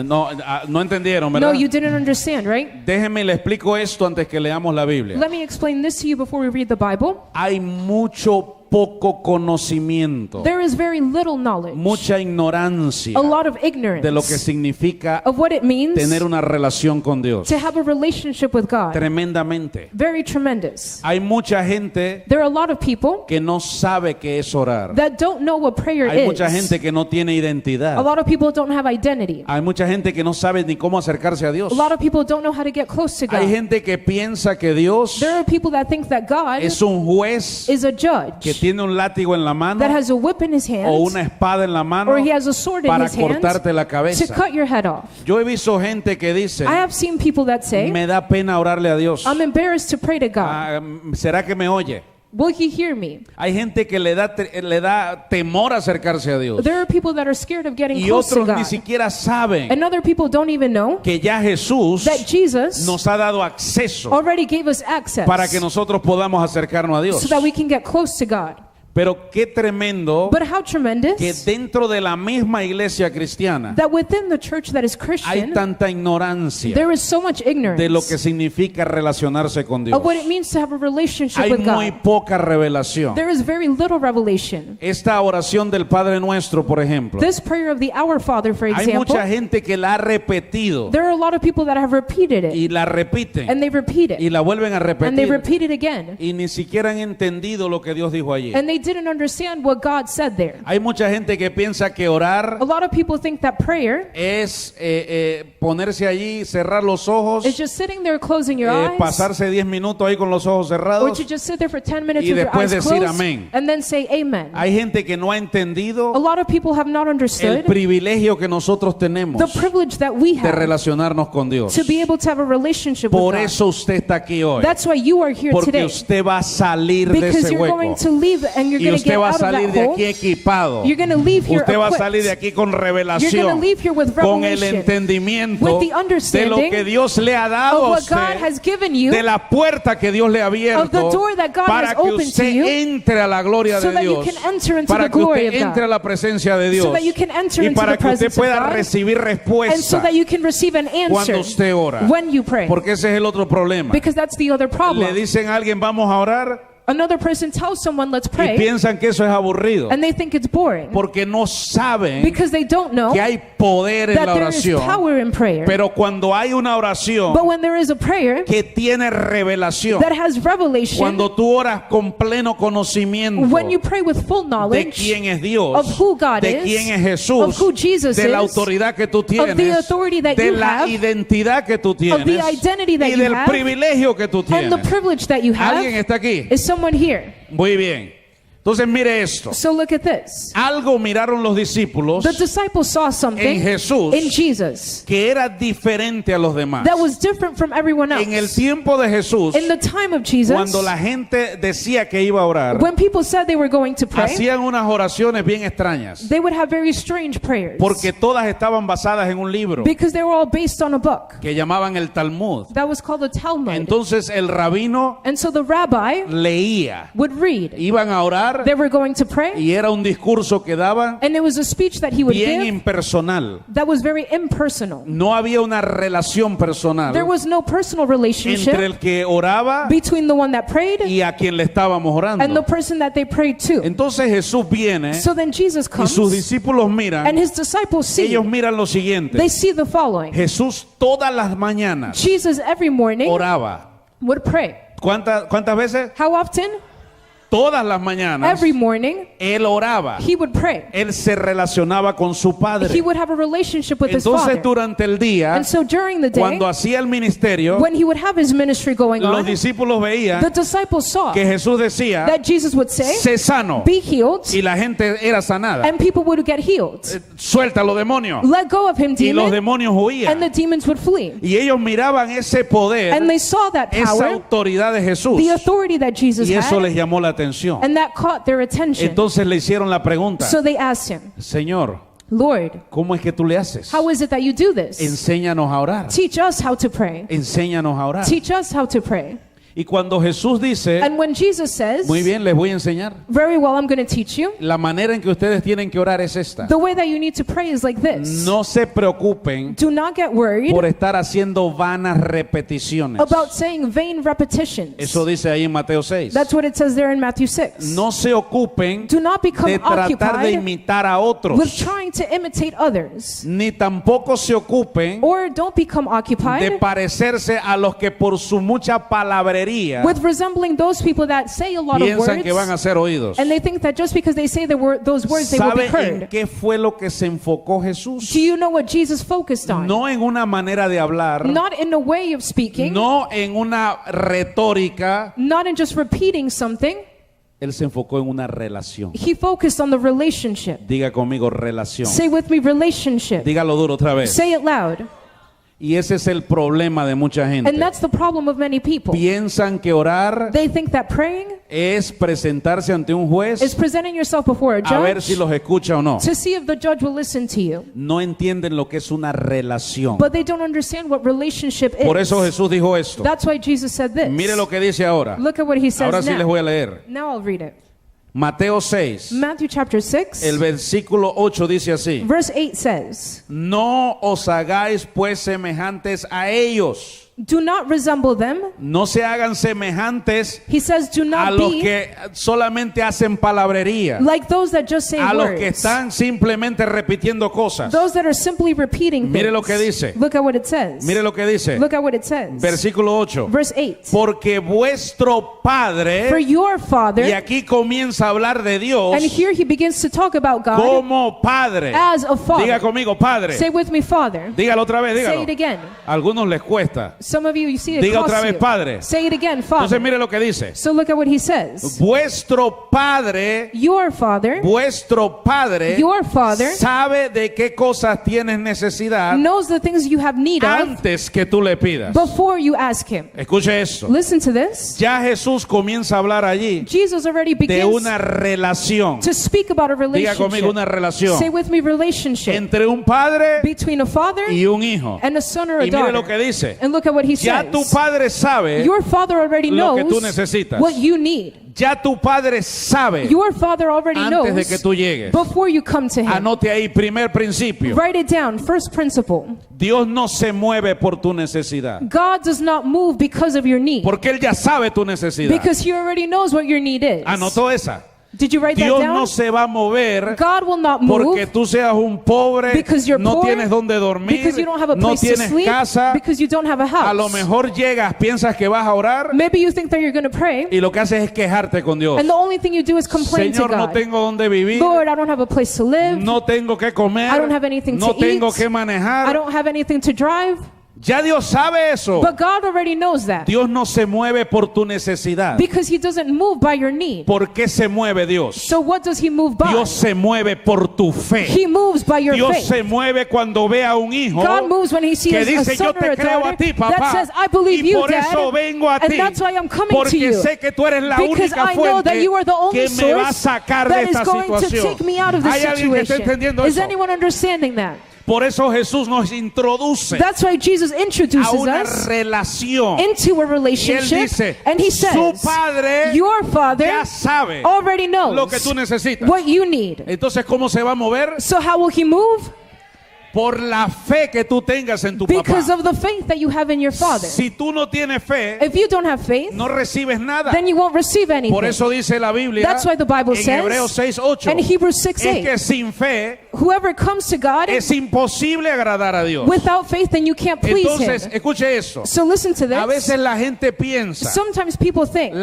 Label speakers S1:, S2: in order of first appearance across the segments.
S1: No, no entendieron, ¿verdad?
S2: No, you didn't understand, right?
S1: Déjenme le explico esto antes que leamos la Biblia.
S2: Let me explain this to you before we read the Bible.
S1: Hay mucho poco conocimiento,
S2: There is very little knowledge,
S1: mucha ignorancia
S2: a lot of ignorance
S1: de lo que significa
S2: of what it means
S1: tener una relación con Dios.
S2: to have a relationship with God.
S1: Tremendamente.
S2: Very tremendous.
S1: Hay mucha gente
S2: There are a lot of people
S1: que no sabe qué es orar.
S2: that don't know what prayer
S1: Hay
S2: is.
S1: mucha gente que no tiene
S2: A
S1: identidad.
S2: lot of people don't have identity.
S1: Hay mucha gente que no sabe ni cómo acercarse a Dios.
S2: A lot of people don't know how to get close to
S1: Hay
S2: God.
S1: gente que piensa que Dios
S2: There are people that think that God
S1: es un juez
S2: is a
S1: que
S2: judge
S1: tiene un látigo en la mano
S2: that has a whip in his
S1: o
S2: hand,
S1: una espada en la mano
S2: or he has a sword in
S1: para
S2: his hand
S1: cortarte la
S2: to
S1: cabeza.
S2: cut your head off.
S1: Yo he visto gente que dice,
S2: I have seen people that say,
S1: me da pena orarle a Dios.
S2: I'm embarrassed to pray to God.
S1: ¿Será que me oye?
S2: Will he hear me?
S1: Hay gente que le da temor acercarse a Dios.
S2: There are people that are scared of getting
S1: Y
S2: close to
S1: otros ni
S2: God.
S1: siquiera saben
S2: And other people don't even know
S1: que ya Jesús
S2: that Jesus
S1: nos ha dado acceso
S2: already gave us access
S1: para que nosotros podamos acercarnos a Dios.
S2: so that we can get close to God.
S1: Pero qué tremendo
S2: But how tremendous
S1: que dentro de la misma iglesia cristiana
S2: that within the church that is
S1: hay
S2: Christian,
S1: tanta ignorancia
S2: there is so much ignorance
S1: de lo que significa relacionarse con Dios.
S2: of what it means to have a relationship
S1: Hay
S2: with
S1: muy
S2: God.
S1: poca revelación.
S2: There is very little revelation.
S1: Esta oración del Padre Nuestro, por ejemplo,
S2: This prayer of the Our Father, for
S1: hay
S2: example,
S1: mucha gente que la ha repetido
S2: there are a lot of people that have repeated it,
S1: y la repiten
S2: and they repeat
S1: y
S2: it,
S1: la vuelven a
S2: and they
S1: repetir
S2: repeat it again,
S1: y ni siquiera han entendido lo que Dios dijo allí.
S2: and they didn't understand what God said there.
S1: Hay mucha gente que piensa que orar
S2: A lot of people think that prayer
S1: es ponerse allí, cerrar los ojos,
S2: is just sitting there closing your eyes,
S1: pasarse 10 minutos ahí con los ojos
S2: or
S1: cerrados.
S2: to just sit there for 10 minutes
S1: Y
S2: with your
S1: después
S2: eyes
S1: decir
S2: closed,
S1: amén.
S2: and then say amen.
S1: Hay gente que no ha
S2: A
S1: entendido
S2: lot of people have not
S1: el
S2: understood
S1: privilegio que nosotros tenemos
S2: the privilege that we
S1: de
S2: have
S1: relacionarnos con Dios.
S2: to be able to have a relationship
S1: Por
S2: with God.
S1: eso usted está aquí hoy,
S2: That's why you are here
S1: porque
S2: today,
S1: usted va a salir de
S2: because
S1: ese
S2: you're going
S1: hueco
S2: to leave and you're
S1: y
S2: going to
S1: usted
S2: get
S1: va a
S2: out of
S1: salir
S2: that
S1: de
S2: hole.
S1: aquí equipado.
S2: You're going to leave here
S1: Usted va a
S2: equipped.
S1: salir de aquí con
S2: You're
S1: revelación,
S2: going to leave here with
S1: con el
S2: revelation,
S1: entendimiento
S2: with the
S1: de lo
S2: understanding
S1: que Dios le ha
S2: of
S1: dado a
S2: what God
S1: usted,
S2: has given you,
S1: de la puerta que Dios le ha
S2: of the
S1: abierto
S2: door that God
S1: para
S2: has
S1: que
S2: opened to
S1: usted
S2: you,
S1: entre a la gloria
S2: so
S1: de
S2: that you
S1: Dios,
S2: can enter into
S1: para
S2: the
S1: que
S2: glory
S1: usted
S2: of
S1: entre a
S2: God,
S1: la presencia de Dios
S2: so that you can enter
S1: y
S2: into
S1: para
S2: the
S1: que usted
S2: presence of
S1: pueda
S2: God,
S1: recibir
S2: and so
S1: respuesta
S2: that you can receive an
S1: cuando
S2: answer
S1: usted ora.
S2: when you pray.
S1: Porque ese es el otro problema.
S2: Because that's the other
S1: Le
S2: problem.
S1: dicen a alguien vamos a orar
S2: Another person tells someone, let's
S1: y
S2: pray,
S1: piensan que eso es aburrido
S2: and they think it's boring
S1: porque no saben
S2: because they don't know
S1: que hay poder en
S2: that
S1: la
S2: there is
S1: oración.
S2: power in prayer.
S1: Pero cuando hay una oración
S2: But when there is a prayer
S1: que tiene revelación,
S2: that has revelation,
S1: cuando tú oras con pleno conocimiento
S2: when you pray with full
S1: de
S2: knowledge
S1: quién es Dios,
S2: of who God
S1: de
S2: is,
S1: quién es Jesús,
S2: of who Jesus
S1: de la
S2: is,
S1: autoridad que tú
S2: of the
S1: tienes,
S2: authority that
S1: de
S2: you
S1: la
S2: have,
S1: identidad que tú
S2: of the
S1: tienes
S2: identity that
S1: y
S2: you
S1: del
S2: have,
S1: privilegio que tú
S2: and the
S1: tienes.
S2: privilege that you
S1: ¿Alguien
S2: have,
S1: está aquí?
S2: is someone here.
S1: Muy bien. Entonces mire esto.
S2: So look at this.
S1: Algo miraron los discípulos
S2: The disciples saw
S1: en
S2: something
S1: Jesús
S2: in Jesus
S1: que era diferente a los demás.
S2: that was different from everyone
S1: En el
S2: else.
S1: tiempo de Jesús,
S2: In the time of Jesus,
S1: cuando la gente decía que iba a orar,
S2: when people said they were going to pray,
S1: hacían unas oraciones bien extrañas,
S2: they would have very strange prayers
S1: porque todas estaban basadas en un libro
S2: because they were all based on a book
S1: que llamaban el Talmud.
S2: that was called the Talmud.
S1: Entonces el rabino
S2: And so the rabbi
S1: leía,
S2: would read.
S1: iban a orar
S2: They were going to pray,
S1: y era un discurso que daba
S2: and it was a speech that he would
S1: bien
S2: give
S1: impersonal.
S2: that was very impersonal.
S1: No había una relación personal
S2: There was no personal
S1: entre
S2: relationship
S1: el que oraba
S2: between the one that prayed
S1: y a quien le estábamos
S2: and the
S1: orando.
S2: person that they prayed to.
S1: Entonces Jesús viene
S2: So then Jesus
S1: y sus
S2: comes,
S1: discípulos miran,
S2: and his disciples see,
S1: ellos miran lo siguiente.
S2: they see the following.
S1: Jesús todas las mañanas
S2: Jesus every morning
S1: oraba.
S2: would pray.
S1: ¿Cuántas veces?
S2: How often?
S1: Todas las mañanas
S2: Every morning
S1: él oraba.
S2: he would pray.
S1: Él se relacionaba con su
S2: He
S1: padre.
S2: would have a relationship with his
S1: Entonces
S2: father.
S1: durante el día,
S2: And so during the day,
S1: cuando hacía el ministerio,
S2: when he would have his ministry going
S1: los
S2: on,
S1: discípulos
S2: the
S1: veían
S2: disciples saw
S1: que Jesús decía,
S2: that Jesus would say,
S1: sé sano,
S2: be healed,
S1: y la gente era sanada.
S2: and people would get healed.
S1: Suelta los demonios.
S2: Let go of him,
S1: Y los
S2: demon,
S1: demonios
S2: and the
S1: huían.
S2: demons would flee.
S1: Y ellos miraban ese poder,
S2: And they saw that
S1: esa
S2: power,
S1: autoridad de Jesús.
S2: the authority that Jesus
S1: Y eso
S2: had,
S1: les llamó la atención.
S2: and that caught their attention.
S1: Entonces le hicieron la pregunta,
S2: So they asked him,
S1: Señor,
S2: Lord,
S1: ¿cómo es que tú le haces?
S2: how is it that you do this?
S1: Enséñanos a orar.
S2: Teach us how to pray.
S1: Enséñanos a orar.
S2: Teach us how to pray.
S1: Y cuando Jesús dice,
S2: And when Jesus says,
S1: muy bien, les voy a enseñar.
S2: very well, I'm going to teach you.
S1: La manera en que ustedes tienen que orar es esta.
S2: The way that you need to pray is like this.
S1: No se preocupen
S2: Do not get worried
S1: por estar haciendo vanas repeticiones.
S2: about saying vain repetitions.
S1: Eso dice ahí en Mateo 6.
S2: That's what it says there in Matthew 6.
S1: No se ocupen
S2: Do not become
S1: de tratar de
S2: occupied
S1: imitar a
S2: with
S1: otros,
S2: trying to imitate others.
S1: ni tampoco se ocupen
S2: Or don't become
S1: de
S2: occupied
S1: parecerse a los que por su mucha palabrería
S2: with resembling those people that say a lot of
S1: piensan que van a
S2: words
S1: ser oídos.
S2: and they think that just because they say those words they will be
S1: ¿Sabe en
S2: heard.
S1: qué fue lo que se enfocó Jesús?
S2: Do you know what Jesus focused on?
S1: No en una manera de hablar,
S2: Not in a way of speaking,
S1: no en una retórica.
S2: not in just repeating something.
S1: Él se enfocó en una relación.
S2: He focused on the relationship.
S1: Diga conmigo relación.
S2: Say with me, relationship.
S1: Dígalo duro otra vez.
S2: Say it loud.
S1: Y ese es el problema de mucha gente.
S2: And that's the problem of many people.
S1: Piensan que orar
S2: They think that praying
S1: es presentarse ante un juez
S2: is presenting yourself before a
S1: a ver
S2: judge
S1: si los escucha o no.
S2: to see if the judge will listen to you.
S1: No entienden lo que es una relación.
S2: But they don't understand what relationship
S1: Por eso
S2: is.
S1: Jesús dijo esto.
S2: That's why Jesus said this.
S1: Mire lo que dice ahora.
S2: Look at what he says
S1: Ahora sí les
S2: now.
S1: voy a leer.
S2: Now I'll read it.
S1: Mateo 6,
S2: Matthew chapter 6,
S1: el versículo 8 dice así.
S2: verse 8 says,
S1: No os hagáis pues semejantes a ellos.
S2: do not resemble them.
S1: No se hagan semejantes
S2: He says, do
S1: a
S2: not
S1: los
S2: be
S1: que solamente hacen palabrería.
S2: like those that just say
S1: A los que
S2: words.
S1: están simplemente repitiendo cosas.
S2: Those that are simply repeating
S1: Mire
S2: things.
S1: lo que dice.
S2: Look at what it says.
S1: Mire lo que dice.
S2: Look at what it says.
S1: Versículo 8.
S2: Verse 8.
S1: Porque vuestro
S2: For
S1: Padre,
S2: your
S1: y
S2: Father,
S1: aquí comienza a hablar de Dios
S2: and here he begins to talk about God
S1: como Padre.
S2: as a Father.
S1: Diga conmigo, Padre.
S2: Say with me, Father.
S1: Dígalo otra vez,
S2: Say
S1: dígalo.
S2: it again.
S1: A algunos les cuesta.
S2: Some of you see it
S1: Diga otra
S2: costs
S1: vez,
S2: you.
S1: Padre.
S2: Say it again,
S1: Entonces
S2: Father.
S1: mire lo que dice.
S2: So look at what he says.
S1: Vuestro Padre,
S2: Your Father
S1: vuestro Padre
S2: Father
S1: sabe de qué cosas tienes necesidad
S2: knows the things you have need of
S1: antes que tú le pidas.
S2: before you ask him.
S1: Escuche esto.
S2: Listen to this.
S1: Ya Jesús comienza a hablar allí
S2: Jesus already
S1: de
S2: begins
S1: una relación.
S2: to speak about a
S1: Diga conmigo, una
S2: relationship.
S1: relación
S2: Say with me, relationship
S1: entre un padre
S2: between a father
S1: y un hijo.
S2: and a son or a
S1: Y mire lo
S2: daughter.
S1: que dice.
S2: And look at what he
S1: Ya tu
S2: says.
S1: padre sabe,
S2: Your father already
S1: lo que tú
S2: knows
S1: necesitas.
S2: what you need.
S1: ya tu padre sabe
S2: Your father already
S1: antes de que
S2: knows
S1: tú llegues.
S2: before you come to him.
S1: Anote ahí, primer principio.
S2: Write it down. First principle.
S1: Dios no se mueve por tu necesidad,
S2: God does not move because of your need.
S1: porque Él ya sabe tu necesidad.
S2: Because he already knows what your need is.
S1: Anotó esa.
S2: Did you write that
S1: Dios
S2: down?
S1: no se va a mover
S2: God will not
S1: porque
S2: move
S1: tú seas un pobre,
S2: because you're
S1: no
S2: poor,
S1: tienes donde dormir,
S2: because you don't have a
S1: no
S2: place to
S1: tienes
S2: sleep,
S1: casa.
S2: because you don't have a house.
S1: A lo mejor llegas, piensas que vas a orar
S2: Maybe you think that you're going to pray,
S1: y lo que haces es quejarte con Dios.
S2: and the only thing you do is complain
S1: Señor,
S2: to
S1: no
S2: God.
S1: tengo donde vivir,
S2: Lord, I don't have a place to live.
S1: no tengo que comer,
S2: I don't have anything
S1: no
S2: to
S1: tengo
S2: eat.
S1: que
S2: I
S1: manejar.
S2: don't have anything to drive.
S1: Ya Dios sabe eso.
S2: But God already knows that.
S1: Dios no se mueve por tu necesidad.
S2: Because he doesn't move by your need.
S1: ¿Por qué se mueve Dios?
S2: So what does he move by?
S1: Dios se mueve por tu fe.
S2: He moves by your
S1: Dios
S2: faith.
S1: se mueve cuando ve a un hijo
S2: God moves when he sees
S1: que
S2: a
S1: dice,
S2: son
S1: yo
S2: or
S1: te
S2: a
S1: creo a
S2: daughter
S1: ti,
S2: that
S1: papá,
S2: says, I believe
S1: y
S2: you,
S1: por eso
S2: Dad,
S1: vengo a
S2: and
S1: ti,
S2: that's why I'm coming to
S1: porque
S2: you.
S1: sé que tú eres la
S2: Because
S1: única
S2: I know that
S1: fuente
S2: you are the only
S1: que me va a
S2: source
S1: sacar de
S2: that is
S1: esta
S2: going to
S1: situación.
S2: take me out of this
S1: ¿Hay alguien que está
S2: situation.
S1: entendiendo
S2: Is
S1: eso?
S2: anyone understanding that?
S1: Por eso Jesús nos introduce
S2: That's why Jesus
S1: a
S2: introduces
S1: una
S2: us
S1: relación.
S2: into a
S1: Y él
S2: relationship,
S1: dice,
S2: and he
S1: su
S2: says,
S1: padre
S2: your father
S1: ya sabe
S2: already
S1: lo que
S2: knows
S1: tú necesitas.
S2: what you need.
S1: Entonces, ¿cómo se va a mover?
S2: So how will he move?
S1: Por la fe que tú tengas en tu
S2: Because
S1: papá.
S2: of the faith that you have in your father.
S1: Si tú no tienes fe,
S2: If you don't have faith,
S1: no recibes nada.
S2: then you won't receive anything.
S1: Por eso dice la Biblia
S2: That's why the Bible
S1: en
S2: says,
S1: Hebreos 6:8
S2: and Hebrews
S1: es
S2: 6:8,
S1: que sin fe
S2: whoever comes to God
S1: es imposible agradar a Dios.
S2: without faith, then you can't please
S1: Entonces,
S2: him.
S1: escuche eso.
S2: So listen to
S1: A
S2: this.
S1: veces la gente piensa,
S2: Sometimes people think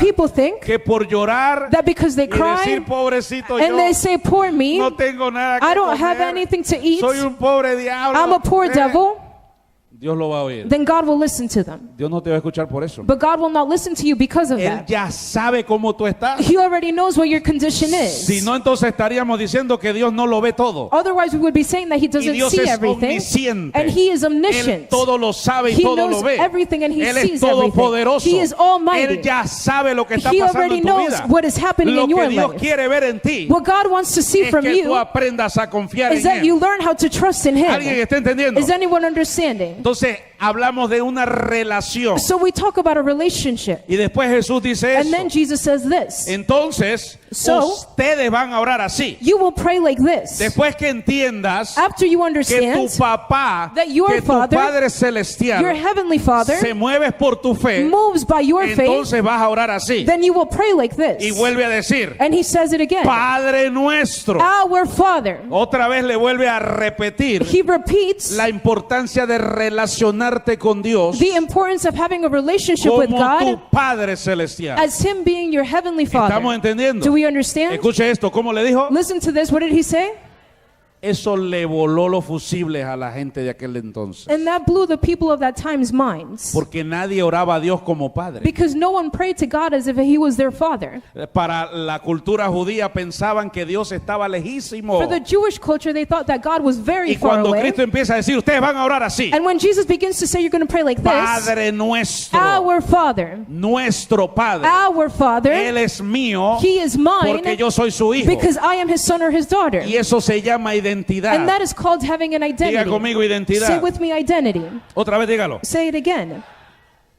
S1: people think que por llorar
S2: that because they
S1: y decir
S2: cry
S1: pobrecito
S2: and
S1: yo
S2: they say, poor me,
S1: no tengo nada que
S2: I don't have
S1: comer,
S2: anything to eat,
S1: soy un pobre diablo.
S2: I'm a poor devil,
S1: Dios lo va a oír.
S2: then God will listen to them.
S1: Dios no te va a escuchar por eso.
S2: But God will not listen to you because of
S1: Él
S2: that.
S1: ya sabe cómo tú estás.
S2: He already knows what your condition
S1: Si
S2: is.
S1: no, entonces estaríamos diciendo que Dios no lo ve todo.
S2: Otherwise, we would be saying that He
S1: Y
S2: doesn't
S1: Dios
S2: see
S1: es
S2: everything.
S1: omnisciente.
S2: And He is
S1: Él
S2: omniscient.
S1: todo lo sabe y
S2: He
S1: todo lo
S2: knows
S1: ve.
S2: everything and He
S1: Él es
S2: sees everything.
S1: todopoderoso.
S2: He is almighty.
S1: Él ya sabe lo que está
S2: He
S1: pasando
S2: already
S1: en tu
S2: knows
S1: vida.
S2: what is happening
S1: Lo
S2: in
S1: que
S2: your
S1: Dios
S2: life.
S1: quiere ver en ti
S2: What God wants to see
S1: es
S2: from
S1: que tú
S2: you
S1: aprendas a confiar
S2: is
S1: en
S2: that you
S1: Él.
S2: learn how to trust in
S1: ¿Alguien
S2: Him.
S1: está entendiendo?
S2: Is anyone understanding?
S1: Entonces hablamos de una relación.
S2: So we talk about a relationship.
S1: Y después Jesús dice
S2: And then
S1: eso.
S2: Jesus says this.
S1: Entonces,
S2: So,
S1: ustedes van a orar así.
S2: You will pray like this.
S1: Después que entiendas
S2: After you
S1: que
S2: understand
S1: tu papá,
S2: that your
S1: que tu
S2: father,
S1: Padre
S2: your
S1: celestial,
S2: heavenly Father
S1: se mueve por tu fe,
S2: moves by your faith,
S1: entonces vas a orar así.
S2: then you will pray like
S1: Y
S2: this.
S1: vuelve a decir,
S2: And he says it again.
S1: Padre nuestro.
S2: Our Father.
S1: Otra vez le vuelve a repetir
S2: He repeats
S1: la importancia de relacionarte con Dios
S2: the importance of having a relationship with
S1: como
S2: God
S1: tu Padre celestial.
S2: as him being your heavenly
S1: ¿Estamos
S2: Father.
S1: entendiendo?
S2: Do we understand?
S1: Escuche esto, ¿cómo le dijo?
S2: Listen to this. What did he say?
S1: Eso le voló los fusibles a la gente de aquel entonces.
S2: And that blew the people of that time's minds.
S1: Porque nadie oraba a Dios como Padre.
S2: Because no one prayed to God as if he was their father.
S1: Para la cultura judía pensaban que Dios estaba lejísimo.
S2: For the Jewish culture, they thought that God was very
S1: Y
S2: far
S1: cuando
S2: away.
S1: Cristo empieza a decir, ustedes van a orar así.
S2: And when Jesus begins to say you're going to pray like this,
S1: Padre nuestro,
S2: our Father,
S1: nuestro Padre,
S2: our Father,
S1: Él es mío
S2: he is mine
S1: porque yo soy su hijo.
S2: because I am his son or his daughter.
S1: Y eso se llama identidad.
S2: And that is called having an
S1: Diga
S2: identity.
S1: conmigo
S2: Say
S1: identidad.
S2: with me identity.
S1: Otra vez dígalo.
S2: Say it again.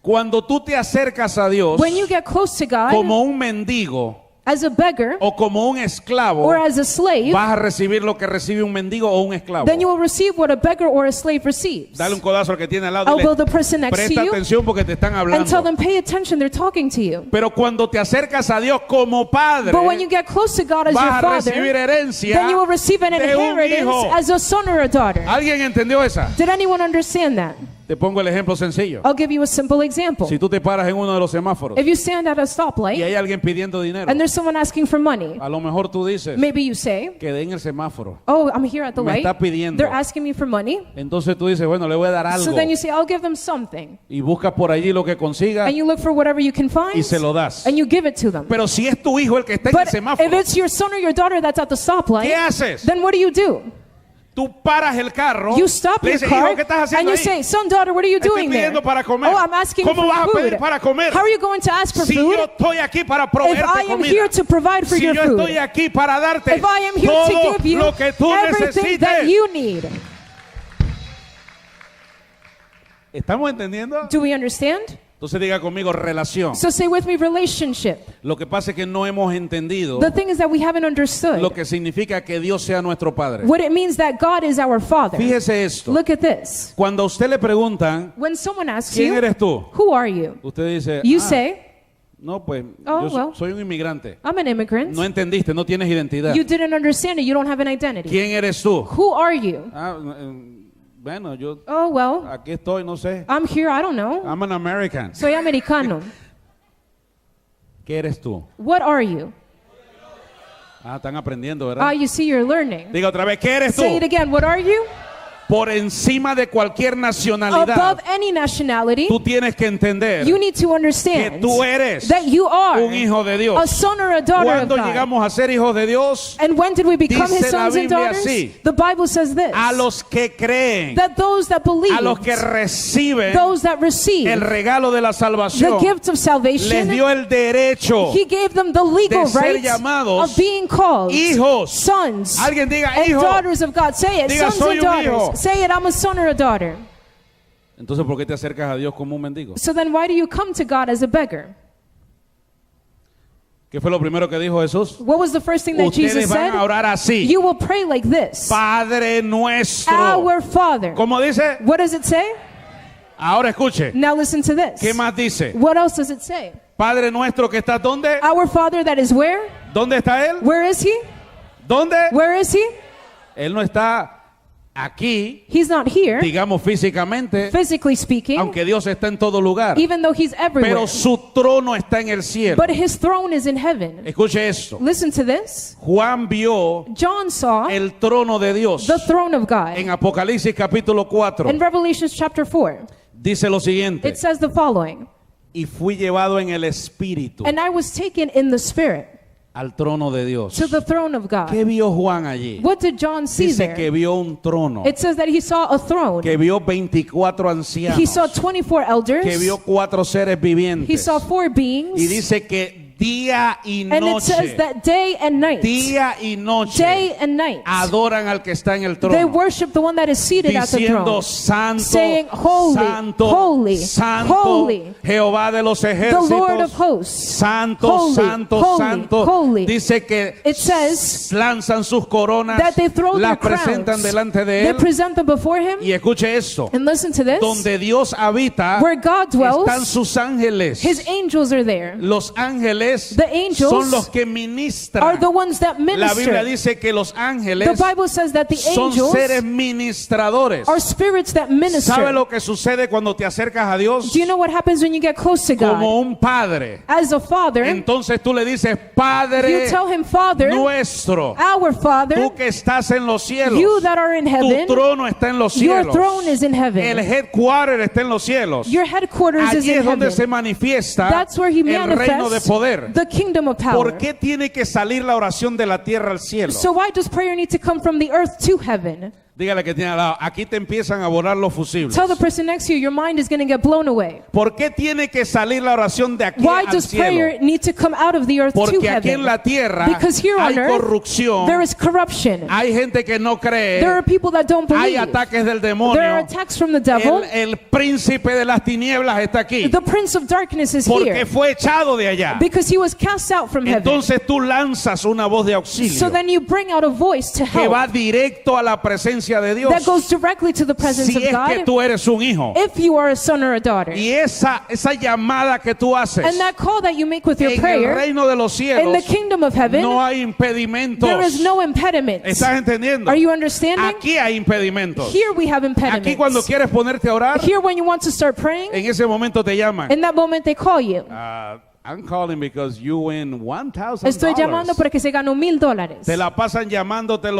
S1: Cuando tú te acercas a Dios
S2: When you get close to God
S1: como un mendigo
S2: as a beggar
S1: o como un esclavo,
S2: or as a slave,
S1: vas a recibir lo que recibe un mendigo o un esclavo.
S2: then you will receive what a beggar or a slave receives.
S1: Dale un codazo al que tiene al lado.
S2: Elbow
S1: Dile,
S2: the person next to
S1: presta
S2: you
S1: atención porque te están
S2: and tell
S1: hablando.
S2: them, pay attention, they're talking to you.
S1: Pero cuando te acercas a Dios como padre,
S2: But when you get close to God as your
S1: vas a recibir
S2: father,
S1: herencia
S2: then you will receive an
S1: de un
S2: inheritance
S1: hijo.
S2: as a son or a daughter.
S1: ¿Alguien entendió esa?
S2: Did anyone understand that?
S1: Te pongo el ejemplo sencillo.
S2: I'll give you a simple example.
S1: Si tú te paras en uno de los semáforos
S2: If you stand at a
S1: y
S2: stoplight
S1: hay alguien pidiendo dinero,
S2: and there's someone asking for money,
S1: a lo mejor tú dices,
S2: maybe you say,
S1: quedé en el semáforo.
S2: oh, I'm here at the
S1: Me
S2: light.
S1: está pidiendo.
S2: They're asking me for money.
S1: Entonces tú dices, bueno, le voy a dar
S2: So
S1: algo.
S2: then you say, I'll give them something.
S1: Y buscas por allí lo que consigas
S2: And you look for whatever you can find
S1: y se lo das.
S2: and you give it to them.
S1: Pero si es tu hijo el que está en el
S2: But
S1: semáforo,
S2: if it's your son or your daughter that's at the stoplight,
S1: ¿qué haces?
S2: then what do?
S1: Tú paras el carro,
S2: You stop
S1: le
S2: your
S1: dices,
S2: car
S1: hijo, ¿qué estás
S2: and
S1: haciendo
S2: you
S1: ahí?
S2: say, son, daughter, what are you
S1: Estoy
S2: doing there?
S1: pidiendo para comer.
S2: Oh, I'm asking
S1: ¿Cómo
S2: for
S1: vas a
S2: food.
S1: pedir para comer?
S2: How are you going to ask for
S1: Si
S2: food
S1: yo estoy aquí para
S2: if
S1: proveerte
S2: I am
S1: comida.
S2: here to provide for
S1: Si
S2: your
S1: yo
S2: food?
S1: estoy aquí para darte
S2: If I am here to
S1: todo
S2: give you
S1: lo que tú
S2: everything that
S1: necesites.
S2: you need.
S1: ¿Estamos entendiendo?
S2: Do we understand?
S1: Entonces diga conmigo relación.
S2: So say with me, relationship.
S1: Lo que pasa es que no hemos entendido
S2: The thing is that we haven't understood
S1: lo que significa que Dios sea nuestro Padre.
S2: what it means that God is our Father.
S1: Fíjese esto.
S2: Look at this.
S1: Cuando a usted le preguntan,
S2: When someone asks
S1: ¿quién
S2: you,
S1: eres tú?
S2: who are you?
S1: Usted dice,
S2: You
S1: "Ah,
S2: say,
S1: no, pues
S2: Oh,
S1: yo
S2: well.
S1: soy un inmigrante.
S2: I'm an immigrant.
S1: No entendiste, no tienes identidad.
S2: You didn't understand it. You don't have an identity.
S1: ¿Quién eres tú?
S2: Who are you?
S1: Ah, bueno, yo
S2: Oh, well,
S1: aquí estoy, no sé.
S2: I'm here. I don't know.
S1: I'm an American.
S2: Soy americano.
S1: ¿Qué eres tú?
S2: What are you?
S1: Ah, están aprendiendo,
S2: Ah,
S1: ¿verdad?
S2: you see, you're learning.
S1: Diga otra vez, ¿qué eres tú?
S2: Say it again. What are you?
S1: Por encima de cualquier nacionalidad,
S2: Above any nationality,
S1: tú tienes que entender
S2: you need to
S1: que
S2: understand
S1: tú eres
S2: that you are
S1: un hijo de
S2: a
S1: Dios.
S2: son or a daughter of
S1: Cuando
S2: God.
S1: llegamos a ser hijos de Dios,
S2: And when did we become
S1: Dice
S2: his
S1: la
S2: sons and
S1: Biblia
S2: daughters?
S1: así,
S2: The Bible says this,
S1: a los que creen,
S2: that those that believe,
S1: a los que reciben
S2: those that receive
S1: el regalo de la
S2: the
S1: salvación,
S2: gift of
S1: les
S2: salvation,
S1: dio el derecho.
S2: he gave them the legal
S1: de ser
S2: right
S1: llamados
S2: of being called
S1: hijos.
S2: sons
S1: Alguien diga
S2: and
S1: hijo.
S2: daughters of God. Say it,
S1: Diga,
S2: sons
S1: soy
S2: and
S1: un hijo.
S2: daughters. Say it, I'm a son or a daughter.
S1: Entonces, ¿por qué te acercas a Dios como un mendigo?
S2: So then why do you come to God as a beggar?
S1: ¿Qué fue lo primero que dijo Jesús?
S2: What was the first thing that
S1: Ustedes
S2: Jesus
S1: van
S2: said?
S1: a orar así.
S2: You will pray like this.
S1: Padre nuestro.
S2: Our Father.
S1: ¿Cómo dice?
S2: What does it say?
S1: Ahora escuche.
S2: Now listen to this.
S1: ¿Qué más dice?
S2: What else does it say?
S1: Padre nuestro que está ¿dónde?
S2: Our Father that is where?
S1: ¿Dónde está él?
S2: Where is he?
S1: ¿Dónde?
S2: Where is he?
S1: Él no está aquí,
S2: He's not here,
S1: digamos físicamente,
S2: physically speaking,
S1: aunque Dios está en todo lugar,
S2: even though he's everywhere.
S1: pero su trono está en el cielo.
S2: But his throne is in heaven.
S1: Escuche esto.
S2: Listen to this.
S1: Juan vio
S2: John saw
S1: el trono de Dios
S2: the throne of God.
S1: en Apocalipsis capítulo 4.
S2: In Revelation chapter 4,
S1: Dice lo siguiente:
S2: it says the following.
S1: y fui llevado en el espíritu
S2: And I was taken in the spirit
S1: al trono de Dios.
S2: to the throne of God.
S1: ¿Qué vio Juan allí?
S2: What did John see
S1: Dice
S2: there?
S1: que vio un trono,
S2: It says that he saw a throne.
S1: que vio 24 ancianos,
S2: He saw 24
S1: que
S2: elders.
S1: vio 4 seres
S2: He
S1: vivientes,
S2: saw 4 beings.
S1: y dice que día y
S2: And it says
S1: noche,
S2: that day and night,
S1: día y noche,
S2: day and night,
S1: adoran al que está en el
S2: they
S1: trono,
S2: worship the one that is seated at the
S1: diciendo
S2: throne,
S1: santo,
S2: saying, Holy,
S1: santo,
S2: holy,
S1: santo,
S2: holy,
S1: Jehová de los
S2: the Lord
S1: ejércitos,
S2: of hosts.
S1: santo,
S2: Holy,
S1: santo,
S2: holy,
S1: santo.
S2: holy.
S1: Dice que
S2: It says
S1: lanzan sus coronas,
S2: that they throw
S1: las
S2: their
S1: presentan
S2: crowns,
S1: delante de
S2: they
S1: él.
S2: present them before him,
S1: Y escuche esto,
S2: and listen to this,
S1: donde Dios habita,
S2: where God dwells,
S1: están sus ángeles.
S2: his angels are there.
S1: Los ángeles
S2: The angels
S1: son los que
S2: Are
S1: ministran.
S2: the ones that
S1: La Biblia
S2: minister.
S1: dice que los ángeles
S2: The Bible says that the
S1: son
S2: angels
S1: seres ministradores.
S2: are spirits that minister.
S1: ¿Sabe lo que sucede cuando te acercas a Dios?
S2: Do you know what happens when you get close to
S1: Como
S2: God?
S1: un padre.
S2: As a father,
S1: Entonces tú le dices,
S2: you
S1: Padre
S2: tell him, Father,
S1: nuestro,
S2: our Father,
S1: tú que estás en los cielos,
S2: you that are in
S1: tu
S2: heaven,
S1: trono está en los
S2: your
S1: cielos,
S2: throne is in
S1: el
S2: heaven.
S1: headquarter está en los cielos.
S2: Your headquarters is
S1: Allí
S2: in
S1: es donde se
S2: heaven.
S1: manifiesta
S2: That's where he
S1: el reino de
S2: manifests
S1: poder.
S2: the kingdom of power.
S1: ¿Por qué tiene que salir la oración de la tierra al cielo?
S2: So why does prayer need to come from the earth to heaven?
S1: Dígale que tiene al lado, aquí te empiezan a volar los fusibles.
S2: Tell the person next to you, your mind is going to get blown away.
S1: ¿Por qué tiene que salir la oración de aquí
S2: Why
S1: al
S2: does prayer
S1: cielo?
S2: need to come out of the earth to
S1: Porque aquí en
S2: heaven?
S1: la tierra
S2: Because here
S1: hay
S2: on earth,
S1: corrupción,
S2: there is corruption.
S1: hay gente que no cree,
S2: There are people that don't
S1: hay
S2: believe.
S1: ataques del
S2: There are
S1: demonio.
S2: attacks from the devil.
S1: El príncipe de las tinieblas está aquí
S2: The prince of darkness is
S1: porque
S2: here
S1: fue echado de allá.
S2: because he was cast out from heaven.
S1: Entonces tú lanzas una voz de
S2: So
S1: auxilio
S2: then you bring out a voice to
S1: que
S2: help
S1: va directo a la presencia de Dios.
S2: that goes directly to the presence
S1: Si
S2: of
S1: es que
S2: God
S1: tú eres un hijo.
S2: if you are a son or a daughter.
S1: Y esa llamada que tú haces
S2: And that call that you make with your
S1: en el
S2: prayer,
S1: reino de los
S2: in
S1: cielos,
S2: the kingdom of heaven,
S1: no hay impedimentos.
S2: there is no impediment.
S1: ¿Estás entendiendo?
S2: Are you understanding?
S1: Aquí hay impedimentos.
S2: Here we have
S1: Aquí cuando
S2: impediments.
S1: quieres ponerte a orar,
S2: Here when you want to start praying,
S1: en ese momento te llaman.
S2: in that moment they call you.
S1: I'm calling because you win
S2: Estoy llamando
S1: $1,000.
S2: porque se ganó $1,000.
S1: Te la pasan llamándote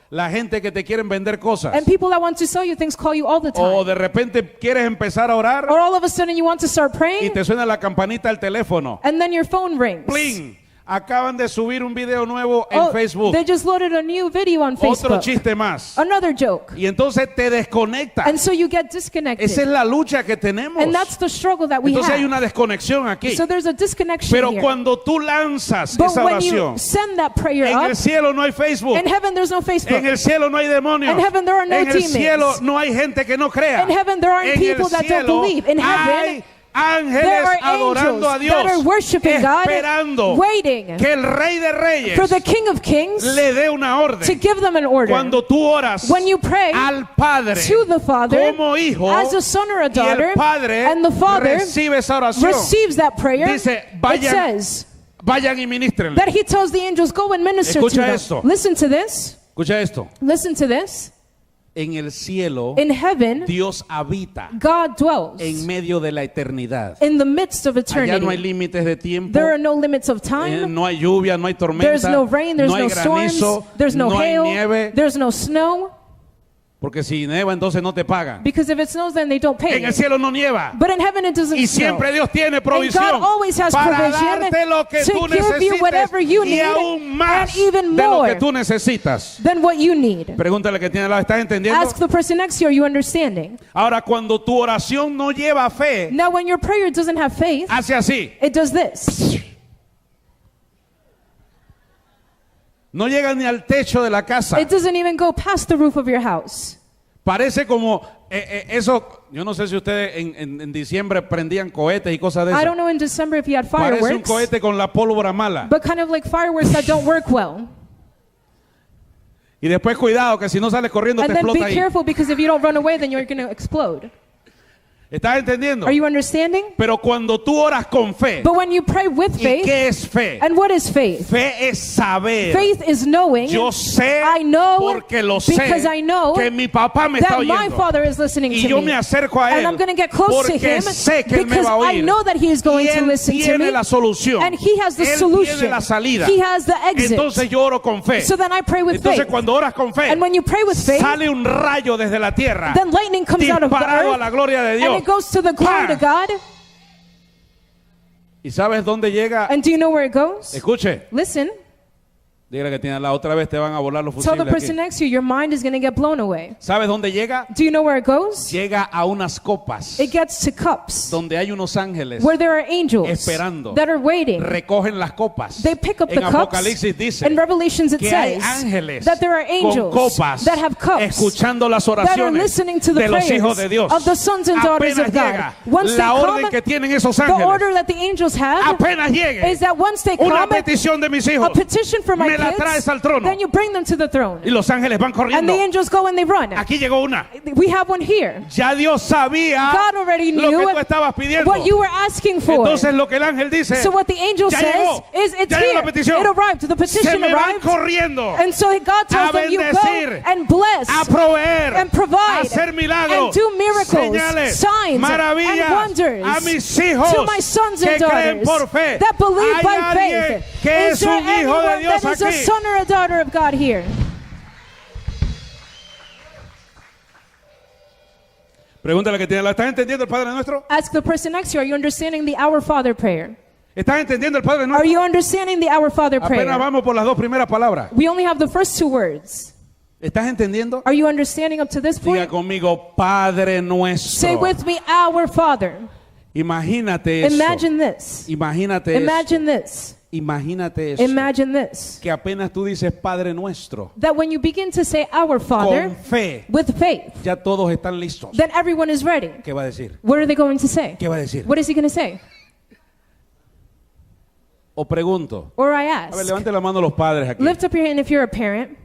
S1: la gente que te quieren vender cosas.
S2: And people that want to sell you things call you all the
S1: O
S2: time.
S1: de repente quieres empezar a orar
S2: Or all of a sudden you want to start
S1: y
S2: praying,
S1: te suena la campanita del teléfono.
S2: and then your phone rings.
S1: ¡Pling! Acaban de subir un video nuevo en
S2: Oh,
S1: Facebook.
S2: they just loaded a new video on
S1: Otro
S2: Facebook.
S1: chiste más.
S2: Another joke.
S1: Y entonces te desconecta.
S2: And so you get
S1: Esa es
S2: disconnected.
S1: la lucha que tenemos.
S2: And that's the struggle that we
S1: Entonces hay
S2: have.
S1: una desconexión aquí.
S2: So there's a disconnection
S1: Pero
S2: here.
S1: cuando tú lanzas
S2: But
S1: esa
S2: when you
S1: oración,
S2: send that prayer
S1: en el
S2: up,
S1: cielo no hay Facebook.
S2: in heaven there's no
S1: En
S2: Facebook.
S1: el cielo no hay demonios.
S2: In heaven there are no
S1: en el
S2: demons.
S1: cielo no hay gente que no crea.
S2: In heaven there aren't
S1: En
S2: people
S1: el
S2: that don't
S1: cielo
S2: believe. In heaven
S1: hay ángeles
S2: there are
S1: adorando a
S2: angels
S1: Dios,
S2: that are worshiping God,
S1: esperando
S2: waiting
S1: que el Rey de Reyes
S2: for the King of Kings
S1: le dé una
S2: to
S1: orden.
S2: give them an order.
S1: Cuando tú oras
S2: When you pray
S1: al Padre
S2: to the Father
S1: como hijo
S2: as a son or a
S1: y
S2: daughter,
S1: el Padre
S2: and the Father
S1: recibe esa oración,
S2: receives that prayer,
S1: dice,
S2: it
S1: vayan,
S2: says
S1: vayan y ministrenle.
S2: that he tells the angels, go and minister to
S1: Escucha
S2: them.
S1: esto.
S2: Listen to this.
S1: Escucha esto.
S2: Listen to this.
S1: En el cielo
S2: In heaven,
S1: Dios habita
S2: God dwells
S1: en medio de la eternidad.
S2: in the midst of
S1: Allá no hay
S2: eternity.
S1: límites de tiempo.
S2: There are no limits of time.
S1: No hay lluvia, no hay tormenta,
S2: There's no rain, there's
S1: no hay
S2: no storms,
S1: granizo,
S2: there's no
S1: no hay
S2: hail,
S1: nieve,
S2: there's no snow.
S1: porque si nieva entonces no te pagan.
S2: Because if it snows, then they don't pay.
S1: En el cielo no nieva.
S2: But in heaven it doesn't
S1: Y
S2: snow.
S1: siempre Dios tiene
S2: And
S1: provisión
S2: God always has
S1: para
S2: provision
S1: darte lo que tú
S2: to give you
S1: necesites
S2: whatever you
S1: y
S2: need
S1: aún más
S2: and even
S1: de lo
S2: more
S1: que tú necesitas.
S2: than what you need.
S1: Pregúntale que tiene al lado, ¿estás entendiendo?
S2: Ask the person next to you, are you understanding?
S1: Ahora, cuando tu oración no lleva fe,
S2: Now when your prayer doesn't have faith,
S1: hace así.
S2: it does this.
S1: No llega ni al techo de la casa.
S2: It doesn't even go past the roof of your house.
S1: Parece como eso. Yo no sé si ustedes en diciembre prendían cohetes y cosas de
S2: I
S1: eso.
S2: don't know in December if you had
S1: Parece un
S2: fireworks,
S1: cohete con la pólvora mala.
S2: but kind of like fireworks that don't work well.
S1: Y después cuidado que si no sales corriendo
S2: And
S1: te
S2: then
S1: explota
S2: be
S1: ahí.
S2: careful because if you don't run away, then you're going to explode.
S1: ¿Estás entendiendo?
S2: Are you understanding?
S1: Pero cuando tú oras con fe,
S2: But when you pray with
S1: ¿y
S2: faith,
S1: qué es fe?
S2: and what is faith?
S1: Fe es saber.
S2: Faith is knowing.
S1: Yo sé
S2: I know
S1: porque lo sé
S2: because I know
S1: que mi papá me está
S2: that my
S1: oyendo.
S2: Father is listening
S1: Y
S2: to
S1: yo
S2: me.
S1: me acerco a
S2: And
S1: él
S2: I'm going to get close to
S1: porque
S2: him
S1: sé que él me
S2: because
S1: va a
S2: I
S1: oír.
S2: know that he is going
S1: Y
S2: to
S1: él
S2: listen to
S1: tiene
S2: me.
S1: la solución.
S2: And he has the
S1: Él
S2: solution.
S1: tiene la salida.
S2: He has the exit.
S1: Entonces yo oro con fe.
S2: So then I pray with
S1: Entonces
S2: faith.
S1: cuando oras con fe,
S2: And when you pray with faith,
S1: sale un rayo desde la tierra
S2: then lightning comes out of the
S1: disparado a
S2: earth
S1: la gloria de
S2: and
S1: Dios.
S2: it goes to the glory to God.
S1: ¿Y sabes dónde llega?
S2: And do you know where it goes?
S1: Escuche,
S2: Listen.
S1: Dígale que tiene la otra vez te van a volar los
S2: Tell the
S1: fusibles
S2: person
S1: aquí.
S2: next to you, your mind is going to get blown away.
S1: ¿Sabes dónde llega?
S2: Do you know where it goes?
S1: Llega a unas copas
S2: It gets to cups
S1: donde hay unos ángeles
S2: where there are angels
S1: esperando.
S2: that are waiting.
S1: Recogen las copas.
S2: They pick up
S1: En
S2: the cups.
S1: Apocalipsis dice
S2: In Revelations it
S1: que hay
S2: says
S1: ángeles
S2: that there are
S1: con
S2: angels
S1: copas
S2: that have cups
S1: escuchando las
S2: that are
S1: oraciones
S2: listening to the
S1: de los hijos
S2: prayers
S1: de Dios.
S2: of the sons and daughters
S1: Apenas
S2: of God.
S1: llega
S2: Once they
S1: la orden
S2: come,
S1: que tienen esos
S2: the
S1: ángeles.
S2: order that the angels have
S1: Apenas llegue
S2: is that once they
S1: una
S2: come,
S1: petición de mis hijos,
S2: a petition for my
S1: me la
S2: kids,
S1: traes al trono.
S2: then you bring them to the throne.
S1: Y los ángeles van
S2: And
S1: corriendo.
S2: the angels go and they run.
S1: Aquí llegó una.
S2: We have one here.
S1: Ya Dios sabía
S2: God already
S1: lo
S2: knew
S1: que tú estabas pidiendo.
S2: what you were asking for.
S1: Entonces lo que el ángel dice,
S2: So what the angel
S1: ya
S2: says
S1: llegó,
S2: is it's
S1: ya llegó
S2: here.
S1: la petición.
S2: It arrived. The
S1: se
S2: petition
S1: me van
S2: arrived.
S1: corriendo
S2: And so God tells
S1: a
S2: them, you go
S1: bendecir,
S2: and bless
S1: a proveer,
S2: and provide
S1: a hacer milagros,
S2: and do miracles,
S1: señales,
S2: signs,
S1: maravillas
S2: and wonders
S1: a mis hijos
S2: to my sons
S1: que
S2: and
S1: creen
S2: daughters
S1: por fe.
S2: that believe
S1: Hay
S2: by
S1: alguien
S2: faith.
S1: que
S2: Is
S1: es
S2: there
S1: un hijo de
S2: anyone
S1: Dios
S2: that is a
S1: aquí.
S2: son or a daughter of God here?
S1: Pregúntale que tiene, ¿la estás entendiendo el Padre Nuestro?
S2: Ask the person next to you, are you understanding the Our Father prayer?
S1: ¿Estás entendiendo el Padre
S2: Are
S1: Nuestro?
S2: you understanding the Our Father
S1: Apenas
S2: prayer?
S1: vamos por las dos primeras palabras.
S2: We only have the first two words.
S1: ¿Estás entendiendo?
S2: Are you understanding up to this
S1: Diga
S2: point?
S1: conmigo, Padre
S2: Say
S1: Nuestro.
S2: with me, Our Father.
S1: Imagínate eso.
S2: Imagine this.
S1: Imagínate eso.
S2: Imagine this.
S1: Imagínate eso.
S2: Imagine this.
S1: Que apenas tú dices Padre Nuestro,
S2: That when you begin to say Our Father
S1: con fe,
S2: with faith,
S1: ya todos están listos.
S2: then everyone is ready.
S1: ¿Qué va a decir?
S2: What are they going to say?
S1: ¿Qué va a decir?
S2: What is he going to say?
S1: O pregunto.
S2: Or I
S1: A ver,
S2: ask.
S1: levante la mano los padres aquí.
S2: Lift up your hand if you're a parent.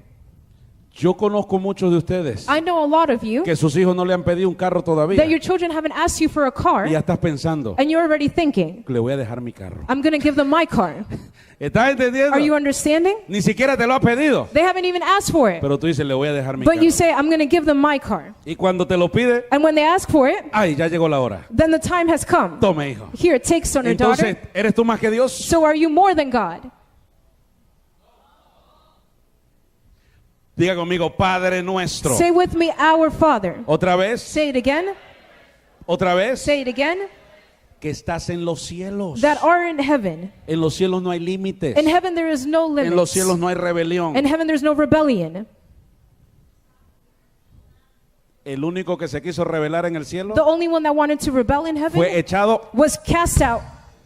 S1: Yo conozco muchos de ustedes
S2: I know a lot of you
S1: que sus hijos no le han pedido un carro todavía.
S2: that your children haven't asked you for a car,
S1: Y ya estás pensando,
S2: and you're already thinking,
S1: le voy a dejar mi carro.
S2: I'm going to give them my car.
S1: ¿Estás entendiendo?
S2: Are you understanding?
S1: Ni siquiera te lo ha pedido.
S2: They haven't even asked for it.
S1: Pero tú dices, le voy a dejar mi
S2: But
S1: carro.
S2: you say, I'm going to give them my car.
S1: Y cuando te lo pide,
S2: And when they ask for it,
S1: ay, ya llegó la hora.
S2: then the time has come.
S1: Tome, hijo.
S2: Here, take son or
S1: Entonces,
S2: daughter.
S1: ¿eres tú más que Dios?
S2: So are you more than God?
S1: Diga conmigo, Padre Nuestro.
S2: Say with me, Our Father.
S1: Otra vez,
S2: Say it again.
S1: otra vez.
S2: Say it again.
S1: Que estás en los cielos.
S2: That are in heaven.
S1: En los cielos no hay límites.
S2: In heaven there is no
S1: En los
S2: limits.
S1: cielos no hay rebelión.
S2: In heaven there's no rebellion.
S1: El único que se quiso rebelar en el cielo
S2: The only one that wanted to rebel in
S1: fue
S2: heaven
S1: echado
S2: was cast out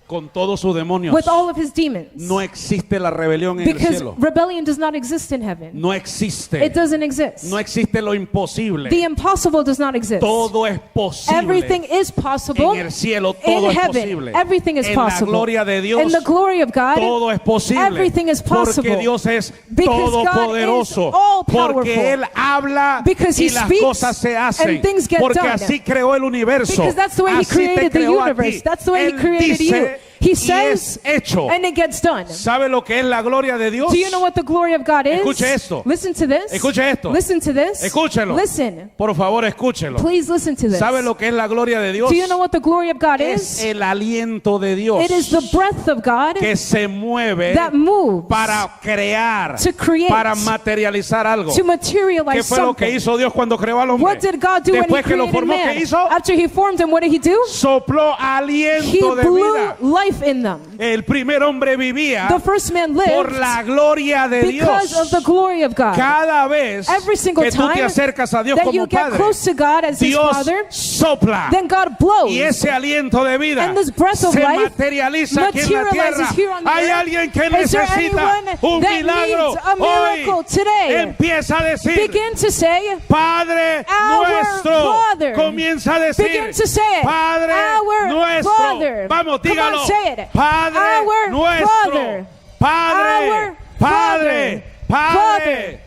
S1: con todos sus demonios.
S2: with all of his demons.
S1: No existe la rebelión en el
S2: Because
S1: cielo.
S2: rebellion does not exist in heaven.
S1: No existe.
S2: It doesn't exist.
S1: No existe lo imposible.
S2: The impossible does not exist.
S1: Todo es posible.
S2: Everything is possible.
S1: En el cielo todo
S2: In
S1: es
S2: heaven,
S1: posible.
S2: everything is
S1: En la
S2: possible.
S1: gloria de Dios
S2: In the glory of God,
S1: todo es posible.
S2: everything is possible.
S1: Porque Dios es
S2: Because God
S1: todopoderoso.
S2: is all-powerful.
S1: Porque Él habla
S2: Because
S1: y
S2: He
S1: las
S2: speaks
S1: cosas se hacen.
S2: and things get
S1: Porque
S2: done.
S1: así creó el universo.
S2: Because that's the way He
S1: Así te
S2: created the
S1: creó a
S2: universe.
S1: ti.
S2: That's the way He
S1: Él
S2: created
S1: dice
S2: you. He
S1: y
S2: says,
S1: es hecho.
S2: and it gets done.
S1: ¿Sabe lo que es la gloria de Dios?
S2: Do you know what the glory of God is?
S1: Escuche esto.
S2: Listen to this.
S1: Escuche esto.
S2: Listen to this.
S1: Escúchelo.
S2: Listen.
S1: Por favor, escúchelo.
S2: Please listen to this.
S1: ¿Sabe lo que es la gloria de Dios?
S2: Do you know what the glory of God
S1: Es
S2: is?
S1: el aliento de Dios
S2: It is the breath of God
S1: que se mueve
S2: that moves
S1: para crear,
S2: to create,
S1: para materializar algo.
S2: to materialize
S1: ¿Qué fue lo que
S2: something.
S1: hizo Dios cuando creó al hombre?
S2: What did God do when He
S1: Después que lo
S2: created
S1: formó, ¿qué
S2: man?
S1: hizo?
S2: After He formed him, what did He do?
S1: Sopló
S2: He
S1: aliento de
S2: blew
S1: vida.
S2: life in them.
S1: El primer hombre vivía
S2: The first man
S1: por
S2: lived
S1: la gloria de
S2: because of the
S1: Dios.
S2: glory of God.
S1: Cada vez
S2: Every single
S1: que tú te
S2: time
S1: acercas a Dios
S2: that
S1: como
S2: you get
S1: Padre,
S2: close to God as His
S1: Dios
S2: Father,
S1: sopla.
S2: then God blows.
S1: Y ese aliento de vida
S2: And this breath of
S1: se
S2: life
S1: materializa aquí en la
S2: materializes
S1: tierra.
S2: here on the
S1: Hay
S2: earth.
S1: alguien que
S2: Is there
S1: necesita
S2: anyone
S1: un
S2: that
S1: milagro
S2: needs a miracle
S1: hoy.
S2: today?
S1: Empieza a decir,
S2: Begin to say,
S1: Padre
S2: Our
S1: nuestro.
S2: Father.
S1: Comienza a decir,
S2: Begin to say it.
S1: Padre
S2: Our
S1: nuestro.
S2: Father.
S1: Vamos,
S2: Come
S1: dígalo.
S2: on, say it.
S1: Padre
S2: Our
S1: nuestro.
S2: Father.
S1: Padre,
S2: Our
S1: Padre,
S2: Father.
S1: Padre.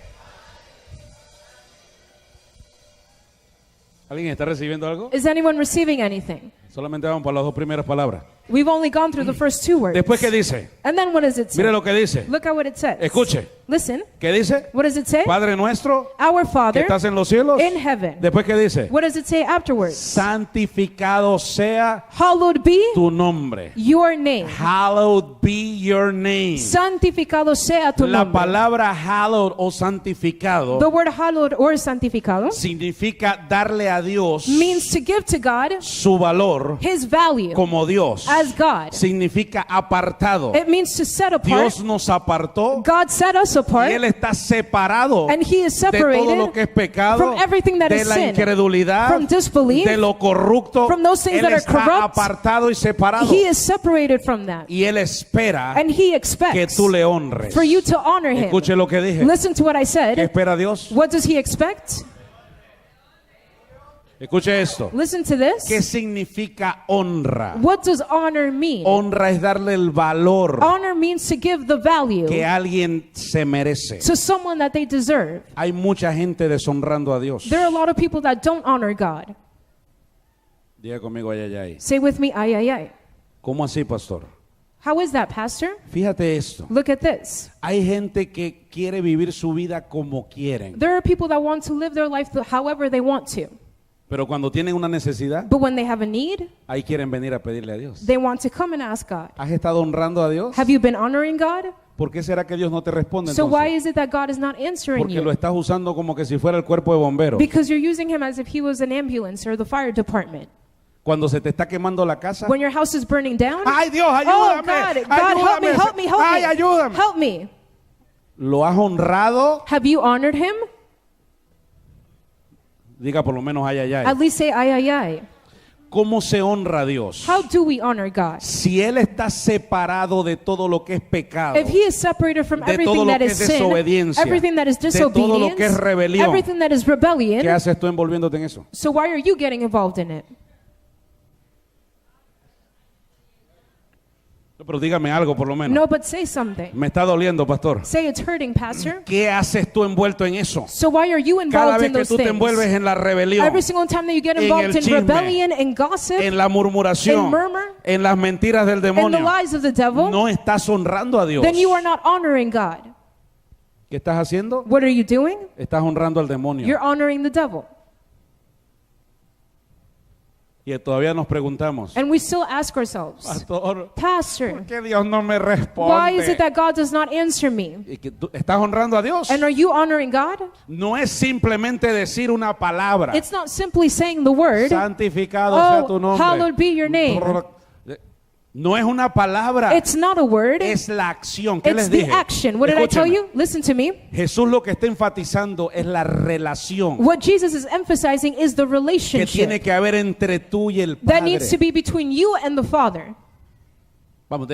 S1: ¿Alguien está recibiendo algo?
S2: Is anyone receiving anything?
S1: Solamente vamos por las dos primeras palabras.
S2: We've only gone through the first two words.
S1: Después, ¿qué dice?
S2: And then what does it say?
S1: Mire lo que dice.
S2: Look at what it says.
S1: Escuche.
S2: Listen.
S1: ¿Qué dice?
S2: What does it say?
S1: Padre nuestro,
S2: Our
S1: que
S2: Father
S1: estás en los cielos.
S2: in heaven.
S1: Después, ¿qué dice?
S2: What does it say afterwards?
S1: Santificado sea
S2: Hallowed be
S1: tu nombre.
S2: your name.
S1: Hallowed be your name.
S2: Santificado sea tu
S1: La
S2: nombre.
S1: palabra hallowed o santificado
S2: The word hallowed or santificado
S1: significa darle a Dios
S2: means to give to God
S1: su valor
S2: His value
S1: como Dios.
S2: as God.
S1: Significa apartado.
S2: It means to set apart.
S1: Dios nos apartó
S2: God set us sets apart,
S1: y él está separado
S2: and he is
S1: de todo
S2: separated
S1: lo que es pecado,
S2: from everything that
S1: de
S2: is
S1: la
S2: sin,
S1: incredulidad,
S2: from disbelief,
S1: de lo corrupto.
S2: from those things
S1: Él
S2: that are
S1: está
S2: corrupt.
S1: apartado y separado.
S2: He is separated from that.
S1: Y él espera
S2: And he
S1: que
S2: expects
S1: tú le honres.
S2: for you to honor him.
S1: Escuche lo que dije.
S2: Listen to what I
S1: ¿Qué
S2: said.
S1: espera Dios?
S2: What does he expect?
S1: Escuche esto.
S2: Listen to this.
S1: ¿Qué significa honra?
S2: What does honor mean?
S1: Honra es darle el valor
S2: Honor means to give the value
S1: que alguien se merece.
S2: to someone that they deserve.
S1: Hay mucha gente deshonrando a Dios.
S2: There are a lot of people that don't honor God.
S1: Diga conmigo, ay, ay, ay.
S2: Say with me, ay, ay, ay.
S1: ¿Cómo así, pastor?
S2: How is that, Pastor?
S1: Fíjate esto.
S2: Look at this.
S1: Hay gente que quiere vivir su vida como quieren,
S2: There are people that want to live their life however they want to.
S1: pero cuando tienen una necesidad,
S2: But when they have a need,
S1: ahí quieren venir a pedirle a Dios.
S2: they want to come and ask God.
S1: ¿Has estado honrando a Dios?
S2: Have you been honoring God?
S1: ¿Por qué será que Dios no te responde
S2: So why
S1: entonces?
S2: is it that God is not answering
S1: Porque lo
S2: you?
S1: estás usando como que si fuera el cuerpo de bomberos.
S2: Because you're using him as if he was an ambulance or the fire department.
S1: Cuando se te está quemando la casa.
S2: When your house is burning down,
S1: ¡Ay, Dios,
S2: oh
S1: ayúdame!
S2: God, God, help me,
S1: ayúdame.
S2: help me, help
S1: ¡Ay,
S2: me,
S1: ayúdame!
S2: help me.
S1: ¿Lo has honrado?
S2: Have you honored him?
S1: Diga por lo menos ay, ay,
S2: At
S1: ay.
S2: least say ay, ay, ay.
S1: ¿Cómo se honra a Dios?
S2: How do we honor God?
S1: Si Él está separado de todo lo que es pecado,
S2: If he is separated from
S1: de todo
S2: everything
S1: lo
S2: that
S1: que
S2: is
S1: es
S2: sin,
S1: desobediencia,
S2: everything that is
S1: de todo lo
S2: disobedience,
S1: que es rebelión,
S2: everything that is
S1: ¿qué
S2: rebellion,
S1: haces tú envolviéndote en eso?
S2: so why are you getting involved in it?
S1: Pero dígame algo por lo menos.
S2: No, but say something.
S1: Me está doliendo, pastor.
S2: Say it's hurting, Pastor.
S1: ¿Qué haces tú envuelto en eso?
S2: So why are you
S1: Cada
S2: involved
S1: vez
S2: in
S1: que
S2: those
S1: tú te
S2: things?
S1: envuelves en la rebelión,
S2: Every single time that you get
S1: en
S2: involved
S1: el
S2: in
S1: chisme,
S2: rebellion and gossip,
S1: en la murmuración,
S2: in murmur,
S1: en las mentiras del
S2: in the
S1: demonio,
S2: lies of the devil,
S1: no estás honrando a Dios.
S2: then you are not honoring God.
S1: ¿Qué estás haciendo?
S2: What are you doing?
S1: Estás honrando al demonio.
S2: You're honoring the devil.
S1: Y todavía nos preguntamos,
S2: And we still ask ourselves,
S1: pastor,
S2: Pastor,
S1: ¿por qué Dios no me responde?
S2: why is it that God does not answer me?
S1: ¿Y que tú estás honrando a Dios?
S2: And are you honoring God?
S1: No es simplemente decir una palabra.
S2: It's not simply saying the word,
S1: Santificado sea tu
S2: oh,
S1: nombre.
S2: hallowed be your name.
S1: No es una palabra,
S2: It's not a word,
S1: es la acción. ¿Qué les
S2: it's the
S1: dije?
S2: action. What did I tell
S1: Escúcheme.
S2: you? Listen to me.
S1: Jesús lo que está enfatizando es la relación
S2: What Jesus is emphasizing is the
S1: que
S2: relationship
S1: tiene que haber entre tú y el
S2: that needs to
S1: Padre.
S2: be between you and the Father.
S1: Vamos,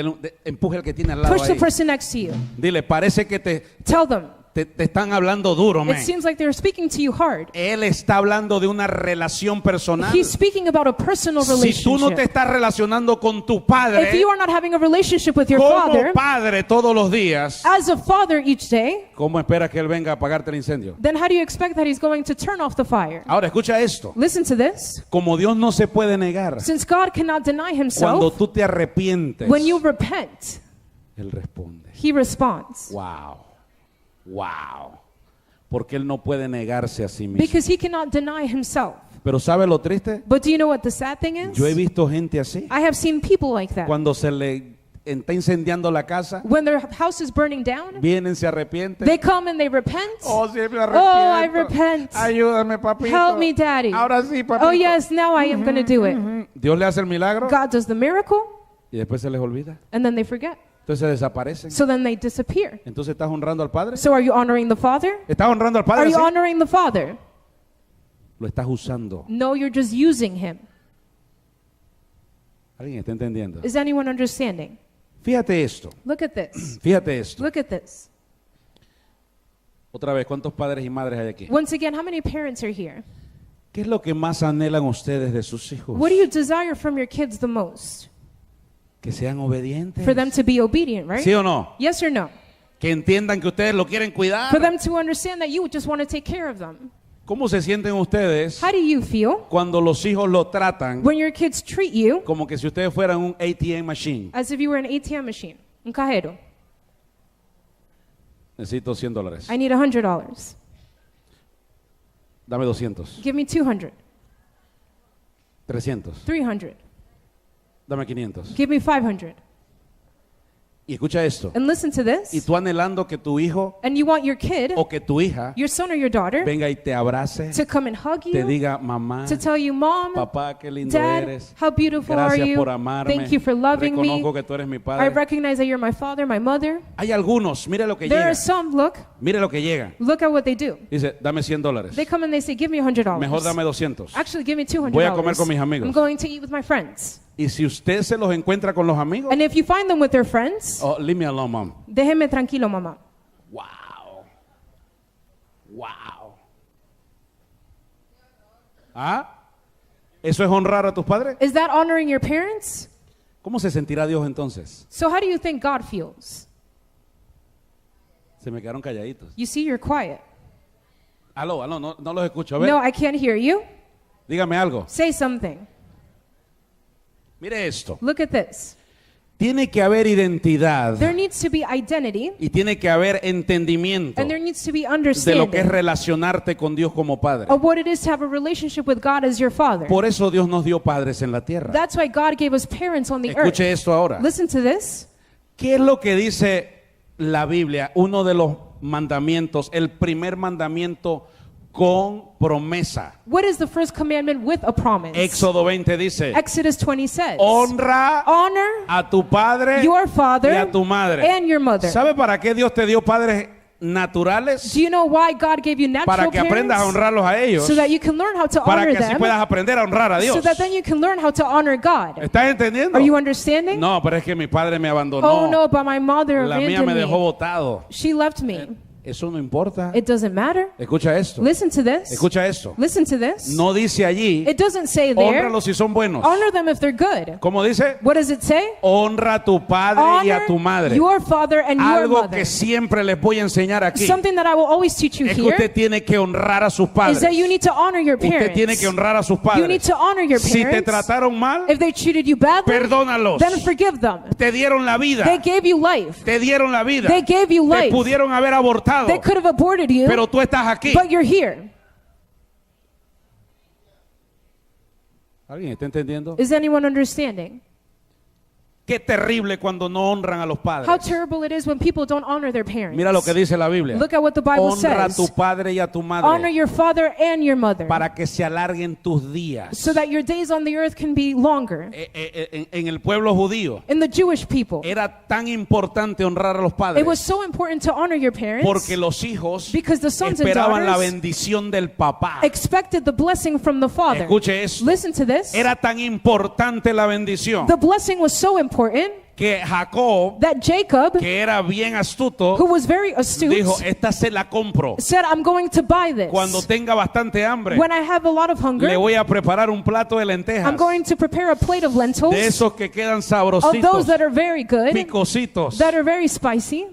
S1: empuje al que tiene al lado
S2: Push the
S1: ahí.
S2: person next to you.
S1: Dile, parece que
S2: Tell them.
S1: te están hablando duro,
S2: It
S1: man.
S2: seems like they're speaking to you hard.
S1: Él está hablando de una relación personal.
S2: He's speaking about a personal
S1: Si tú no te
S2: relationship.
S1: estás relacionando con tu
S2: If
S1: padre
S2: you are not having a relationship with your
S1: como
S2: father,
S1: padre todos los días,
S2: as a father each day,
S1: ¿cómo esperas que él venga a apagarte el incendio?
S2: then how do you expect that he's going to turn off the fire?
S1: Ahora escucha esto.
S2: Listen to this.
S1: Como Dios no se puede negar,
S2: Since God cannot deny
S1: cuando
S2: himself,
S1: tú te arrepientes,
S2: when you repent,
S1: Él responde.
S2: he responds.
S1: Wow. Wow. Porque Él no puede negarse a sí mismo.
S2: Because he cannot deny himself.
S1: Pero ¿sabe lo triste?
S2: But do you know what the sad thing is?
S1: Yo he visto gente así.
S2: I have seen people like that.
S1: Cuando se le está incendiando la casa,
S2: When their house is burning down,
S1: vienen, se arrepienten.
S2: they come and they repent.
S1: Oh, sí, me arrepiento.
S2: Oh, I repent.
S1: Ayúdame, papito.
S2: Help me, Daddy.
S1: Ahora sí, papito.
S2: Oh, yes, now I am going to do it.
S1: Dios le hace el milagro
S2: God does the miracle,
S1: y después se les olvida.
S2: and then they forget.
S1: Entonces desaparecen.
S2: So then they disappear.
S1: Entonces estás honrando al Padre.
S2: So are you honoring the Father?
S1: ¿Estás honrando al
S2: Are
S1: Padre?
S2: you
S1: ¿Sí?
S2: honoring the Father?
S1: Lo estás usando.
S2: No, you're just using him.
S1: ¿Alguien está entendiendo?
S2: Is anyone understanding?
S1: Fíjate esto.
S2: Look at this.
S1: Fíjate esto.
S2: Look at this.
S1: Otra vez, ¿cuántos padres y madres hay aquí?
S2: Once again, how many parents are here?
S1: ¿Qué es lo que más anhelan ustedes de sus hijos?
S2: What do you desire from your kids the most?
S1: Que sean obedientes.
S2: For them to be obedient, right?
S1: ¿Sí o no?
S2: Yes or no?
S1: Que entiendan que ustedes lo quieren cuidar.
S2: For them to understand that you just want to take care of them.
S1: ¿Cómo se sienten ustedes
S2: How do you feel
S1: cuando los hijos lo tratan
S2: when your kids treat you
S1: como que si ustedes fueran un ATM machine?
S2: as if you were an ATM machine? Un cajero.
S1: Necesito $100.
S2: I need $100.
S1: Dame 200.
S2: Give me 200.
S1: 300.
S2: 300.
S1: Dame 500.
S2: Give me 500.
S1: Y escucha esto.
S2: And listen to
S1: Y
S2: this.
S1: tú anhelando que tu hijo
S2: And you want your kid,
S1: o que tu hija
S2: your son or your daughter,
S1: venga y te abrace,
S2: to come and hug
S1: te
S2: you,
S1: diga, mamá,
S2: to tell you, Mom,
S1: papá, qué lindo
S2: Dad,
S1: eres.
S2: how beautiful are
S1: Gracias
S2: you?
S1: por amarme.
S2: Thank you for loving me.
S1: Reconozco que tú eres mi
S2: I
S1: padre.
S2: recognize that you're my father, my mother.
S1: Hay algunos, mire lo que
S2: There
S1: llega.
S2: are some,
S1: Mire lo que llega.
S2: look at what they do.
S1: Dice, dame $100.
S2: They come and they say, give me $100.
S1: Mejor dame 200.
S2: Actually, give me $200.
S1: Voy a comer con mis amigos.
S2: I'm going to eat with my friends.
S1: Y si usted se los encuentra con los amigos,
S2: And if you find them with their friends,
S1: oh, leave me alone, mom.
S2: déjeme tranquilo, mamá.
S1: Wow. Wow. ¿Ah? ¿Eso es honrar a tus padres?
S2: Is that honoring your parents?
S1: ¿Cómo se sentirá Dios entonces?
S2: So how do you think God feels?
S1: Se me quedaron calladitos.
S2: You see, you're quiet.
S1: Aló, no los escucho. A ver,
S2: No, I can't hear you.
S1: dígame algo.
S2: Say something.
S1: Mire esto.
S2: Look at this.
S1: Tiene que haber identidad
S2: There needs to be identity,
S1: y tiene que haber entendimiento
S2: and there needs to be
S1: de lo que es
S2: understanding
S1: relacionarte con Dios como padre.
S2: of what it is to have a relationship with God as your father.
S1: Por eso Dios nos dio padres en la tierra.
S2: That's why God gave us parents on the earth.
S1: Escuche esto ahora.
S2: Listen to this.
S1: ¿Qué es lo que dice la Biblia? Uno de los mandamientos, el primer mandamiento con promesa.
S2: What is the first commandment with a promise?
S1: Éxodo 20 dice,
S2: Exodus 20 says,
S1: honra
S2: honor
S1: a tu padre
S2: your father
S1: y a tu madre.
S2: and your mother.
S1: ¿Sabe para qué Dios te dio padres naturales?
S2: Do you know why God gave you natural
S1: Para que aprendas a
S2: parents?
S1: honrarlos a ellos,
S2: So that you can learn how to
S1: para
S2: honor
S1: que así
S2: them,
S1: puedas aprender a honrar a Dios.
S2: so that then you can learn how to honor God.
S1: ¿Estás entendiendo?
S2: Are you understanding?
S1: No, pero es que mi padre me abandonó.
S2: Oh no, but my mother
S1: La mía me
S2: abandoned
S1: dejó
S2: me.
S1: botado.
S2: She left me.
S1: Eso no importa.
S2: It doesn't matter.
S1: Escucha esto.
S2: Listen to this.
S1: Escucha esto.
S2: Listen to this.
S1: No dice allí,
S2: It doesn't say there,
S1: hónralos si son buenos.
S2: honor them if they're good.
S1: ¿Cómo dice?
S2: What does it say?
S1: Honra a tu padre y a tu
S2: Honor
S1: madre.
S2: your father and your
S1: Algo
S2: mother.
S1: que siempre les voy a enseñar aquí
S2: Something that I will always teach you
S1: es que
S2: here
S1: usted tiene que honrar a sus padres.
S2: is that you need to honor your
S1: Usted
S2: parents.
S1: tiene que honrar a sus
S2: You need
S1: padres.
S2: to honor your
S1: Si te
S2: parents.
S1: trataron mal,
S2: If they treated you badly,
S1: perdónalos.
S2: then forgive them.
S1: Te dieron la vida.
S2: They gave you life.
S1: Te dieron la vida.
S2: They gave you
S1: Te
S2: life.
S1: pudieron haber abortado.
S2: They could have aborted you,
S1: Pero tú estás aquí.
S2: but you're here.
S1: ¿Alguien está entendiendo?
S2: Is anyone understanding?
S1: Qué terrible cuando no honran a los
S2: How
S1: padres.
S2: terrible it is when people don't honor their parents.
S1: Mira lo que dice la Biblia.
S2: Look at what the Bible
S1: Honra a
S2: says.
S1: tu padre y a tu
S2: Honor
S1: madre
S2: your father and your mother,
S1: para que se alarguen tus días.
S2: so that your days on the earth can be longer.
S1: En el pueblo judío
S2: In the Jewish people,
S1: era tan importante honrar a los
S2: it
S1: padres
S2: was so important to honor your parents
S1: porque los hijos
S2: because the sons and
S1: esperaban la
S2: daughters
S1: bendición del papá.
S2: expected the blessing from the father.
S1: Escuche eso.
S2: Listen to this.
S1: Era tan importante la bendición
S2: The blessing was so important
S1: que Jacob,
S2: that Jacob,
S1: que era bien astuto,
S2: who was very astute,
S1: dijo, esta se la compro.
S2: said, I'm going to buy this.
S1: Cuando tenga bastante hambre,
S2: When I have a lot of hunger,
S1: le voy a preparar un plato de lentejas.
S2: I'm going to prepare a plate of lentils,
S1: De esos que quedan
S2: of those
S1: sabrositos,
S2: that are very good,
S1: picositos.
S2: that are very spicy.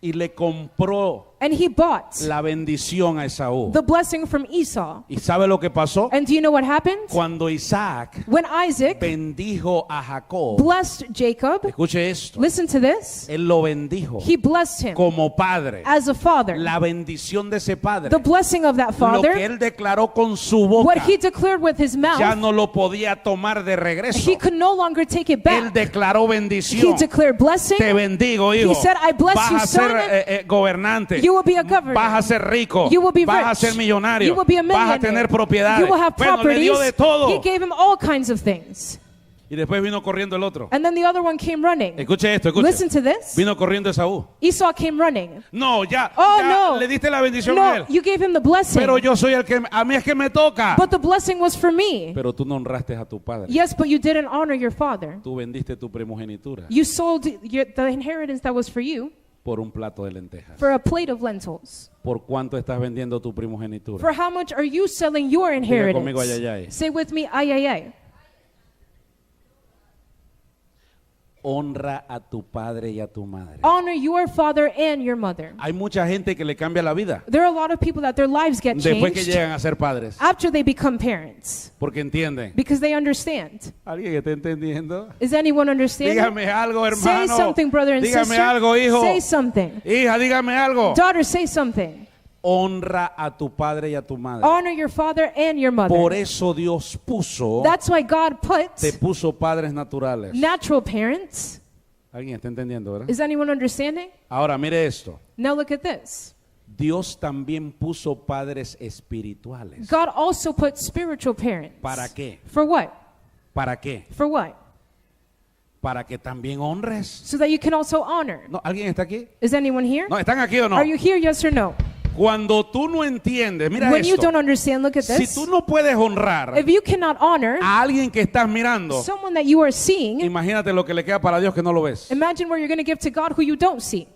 S1: Y le compró
S2: And he bought
S1: la bendición a Esaú.
S2: the blessing from Esau.
S1: ¿Y sabe lo que pasó?
S2: And do you know what happened?
S1: Cuando Isaac
S2: When Isaac
S1: bendijo a Jacob,
S2: blessed Jacob,
S1: escuche esto,
S2: listen to this,
S1: él lo bendijo
S2: he blessed him
S1: como padre.
S2: as a father.
S1: La bendición de ese padre,
S2: The blessing of that
S1: lo que
S2: father,
S1: él declaró con su boca,
S2: what he declared with his
S1: ya
S2: mouth,
S1: no lo podía tomar de regreso.
S2: he could no longer take it
S1: Él
S2: back.
S1: declaró
S2: He
S1: bendición.
S2: declared blessing.
S1: Te bendigo, hijo.
S2: He said, I bless
S1: Vas
S2: you,
S1: a ser
S2: son.
S1: gobernante.
S2: You will be a governor.
S1: Vas a ser rico.
S2: You will be
S1: Vas a
S2: rich.
S1: ser millonario.
S2: You will be a
S1: Vas a
S2: millionaire.
S1: tener propiedades.
S2: You will have
S1: Bueno, le dio de
S2: properties.
S1: todo.
S2: He gave him all kinds of things.
S1: Y después vino corriendo el otro.
S2: And then the other one came running.
S1: Escuche esto, escuche.
S2: Listen to this.
S1: Vino corriendo Esaú.
S2: Esau came running.
S1: No, ya,
S2: Oh,
S1: ya
S2: no.
S1: le diste la bendición a
S2: No,
S1: él.
S2: you gave him the blessing.
S1: Pero yo soy el que, a mí es que me toca.
S2: But the blessing was for me.
S1: Pero tú no honraste a tu padre.
S2: Yes, but you didn't honor your father.
S1: Tú vendiste tu primogenitura
S2: You sold the inheritance that was for you
S1: por un plato de lentejas.
S2: for a plate of lentils.
S1: ¿Por cuánto estás vendiendo tu primogenitura?
S2: For how much are you selling your
S1: conmigo, ay,
S2: inheritance?
S1: ay, ay.
S2: Say with me, ay, ay, ay.
S1: Honra a tu padre y a tu madre.
S2: Honor your father and your mother.
S1: Hay mucha gente que le cambia la vida
S2: There are a lot of people that their lives get
S1: después que
S2: changed
S1: llegan a ser padres,
S2: after they become parents
S1: porque entienden.
S2: because they understand.
S1: ¿Alguien está entendiendo?
S2: Is anyone understanding?
S1: Dígame algo,
S2: Say
S1: hermano.
S2: something, brother and
S1: Dígame
S2: sister.
S1: algo, hijo.
S2: Say something.
S1: Hija, dígame algo.
S2: Daughter, say something.
S1: Honra a tu padre y a tu madre.
S2: Honor your father and your mother.
S1: Por eso Dios
S2: That's why God put
S1: te puso padres naturales.
S2: natural parents
S1: ¿Alguien está entendiendo, verdad?
S2: Is anyone understanding?
S1: Ahora mire esto.
S2: Now look at this.
S1: Dios también puso padres espirituales.
S2: God also put spiritual parents.
S1: ¿Para qué?
S2: For what?
S1: ¿Para qué?
S2: For what?
S1: Para que también honres.
S2: So that you can also honor.
S1: No, ¿alguien está aquí?
S2: Is anyone here?
S1: No, ¿están aquí o no?
S2: Are you here, yes or no?
S1: Cuando tú no entiendes, mira
S2: When you
S1: esto.
S2: don't understand, look at
S1: Si
S2: this.
S1: tú no puedes honrar
S2: If you cannot honor
S1: a alguien que estás mirando,
S2: someone that you are seeing,
S1: imagínate lo que le queda para Dios que no lo ves.
S2: imagine what you're going to give to God who you don't see.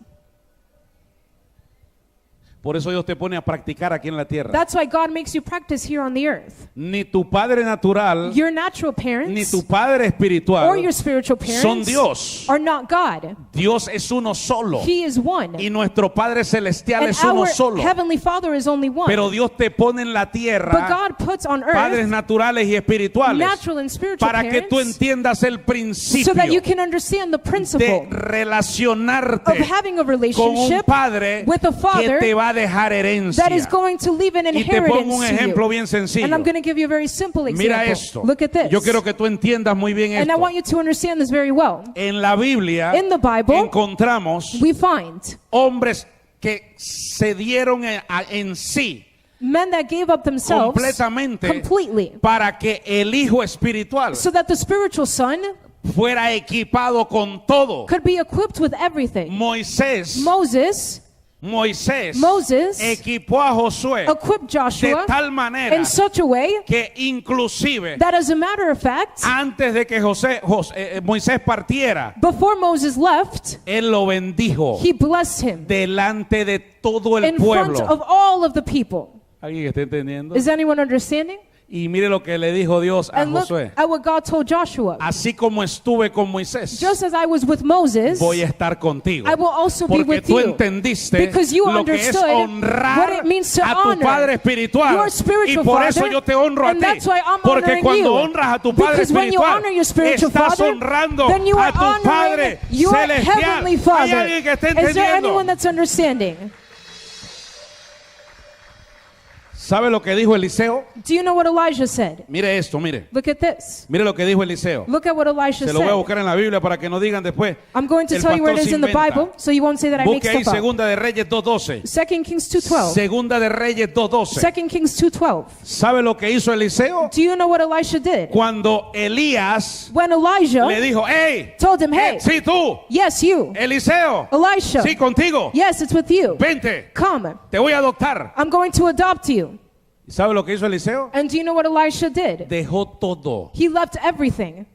S1: Por eso Dios te pone a practicar aquí en la tierra.
S2: That's why God makes you practice here on the earth.
S1: Ni tu padre natural,
S2: Your natural
S1: ni
S2: parents
S1: tu padre
S2: or
S1: espiritual
S2: your spiritual
S1: son
S2: parents
S1: Dios.
S2: are not God.
S1: Dios es uno solo.
S2: He is one.
S1: Y nuestro Padre Celestial
S2: And
S1: es uno
S2: our
S1: solo.
S2: Heavenly Father is only one.
S1: Pero Dios te pone en la
S2: But
S1: tierra
S2: God puts on
S1: padres
S2: earth
S1: naturales y espirituales
S2: natural and spiritual
S1: para que tú
S2: parents
S1: entiendas el
S2: so
S1: principio
S2: that you can understand the
S1: de
S2: principle
S1: relacionarte
S2: of having a
S1: con un
S2: relationship
S1: padre
S2: with a
S1: que
S2: father
S1: te va a dejar herencia.
S2: that is going to leave an
S1: Y te pongo un
S2: inheritance to
S1: ejemplo
S2: you.
S1: bien sencillo.
S2: And I'm going to give you a very simple
S1: Mira
S2: example.
S1: esto.
S2: Look at this.
S1: Yo quiero que tú entiendas muy bien
S2: And I
S1: esto.
S2: want you to understand this very well.
S1: En la Biblia
S2: In the Bible,
S1: encontramos
S2: we find
S1: hombres que se dieron en sí
S2: men that gave up themselves
S1: completamente
S2: completely
S1: para que el hijo espiritual
S2: so that the spiritual son
S1: fuera equipado con todo.
S2: could be equipped with everything.
S1: Moisés
S2: Moses
S1: equipó a Josué
S2: equipped
S1: de
S2: Joshua
S1: tal manera
S2: in such a way
S1: que inclusive
S2: that, as a matter of fact,
S1: antes de que Moisés partiera,
S2: before Moses left,
S1: él lo bendijo
S2: he blessed him
S1: delante de todo el
S2: in front
S1: pueblo.
S2: of all of the people.
S1: ¿Alguien está entendiendo?
S2: Is anyone understanding?
S1: Y mire lo que le dijo Dios a
S2: And look
S1: Josué.
S2: at what God told Joshua.
S1: Así como estuve con Moisés,
S2: Just as I was with Moses,
S1: voy a estar contigo.
S2: I will also be
S1: Porque
S2: with
S1: tú
S2: you.
S1: entendiste
S2: Because you
S1: lo que es
S2: understood what
S1: honrar
S2: it means to
S1: a tu
S2: honor
S1: Padre espiritual.
S2: your
S1: Y
S2: spiritual
S1: por eso
S2: father,
S1: yo te honro a
S2: and
S1: ti.
S2: that's why I'm
S1: Porque
S2: honoring
S1: cuando
S2: you.
S1: honras a tu Padre
S2: Because when you
S1: espiritual,
S2: honor your spiritual
S1: estás
S2: father,
S1: honrando
S2: then you
S1: a
S2: are
S1: tu
S2: honoring
S1: Padre
S2: your
S1: celestial.
S2: heavenly
S1: ¿Hay
S2: Father.
S1: alguien que esté
S2: Is there
S1: entendiendo?
S2: anyone that's understanding?
S1: ¿Sabe lo que dijo Eliseo?
S2: Do you know what Elijah said?
S1: Mire esto, mire.
S2: Look at this.
S1: Mire lo que dijo Eliseo.
S2: Look at what Elijah
S1: Se lo voy a
S2: said.
S1: buscar en la Biblia para que no digan después.
S2: I'm going to
S1: el
S2: tell you where it
S1: pastor
S2: is
S1: se
S2: in the
S1: inventa.
S2: Bible, so you won't say that I make
S1: Busque ahí
S2: stuff up.
S1: Segunda de Reyes 2:12.
S2: 2 Kings 2:12.
S1: Segunda de Reyes 2:12.
S2: 2 Kings 2:12.
S1: ¿Sabe lo que hizo Eliseo?
S2: Do you know what Elisha did?
S1: Cuando Elías
S2: When Elijah
S1: le dijo, hey,
S2: told him, hey,
S1: sí tú,
S2: yes, you,
S1: Eliseo,
S2: Elisha,
S1: sí contigo,
S2: yes, it's with you.
S1: vente,
S2: Come,
S1: te voy a adoptar.
S2: I'm going to adopt you.
S1: ¿Sabe lo que hizo Eliseo?
S2: And do you know what Elisha did?
S1: Dejó todo
S2: He left everything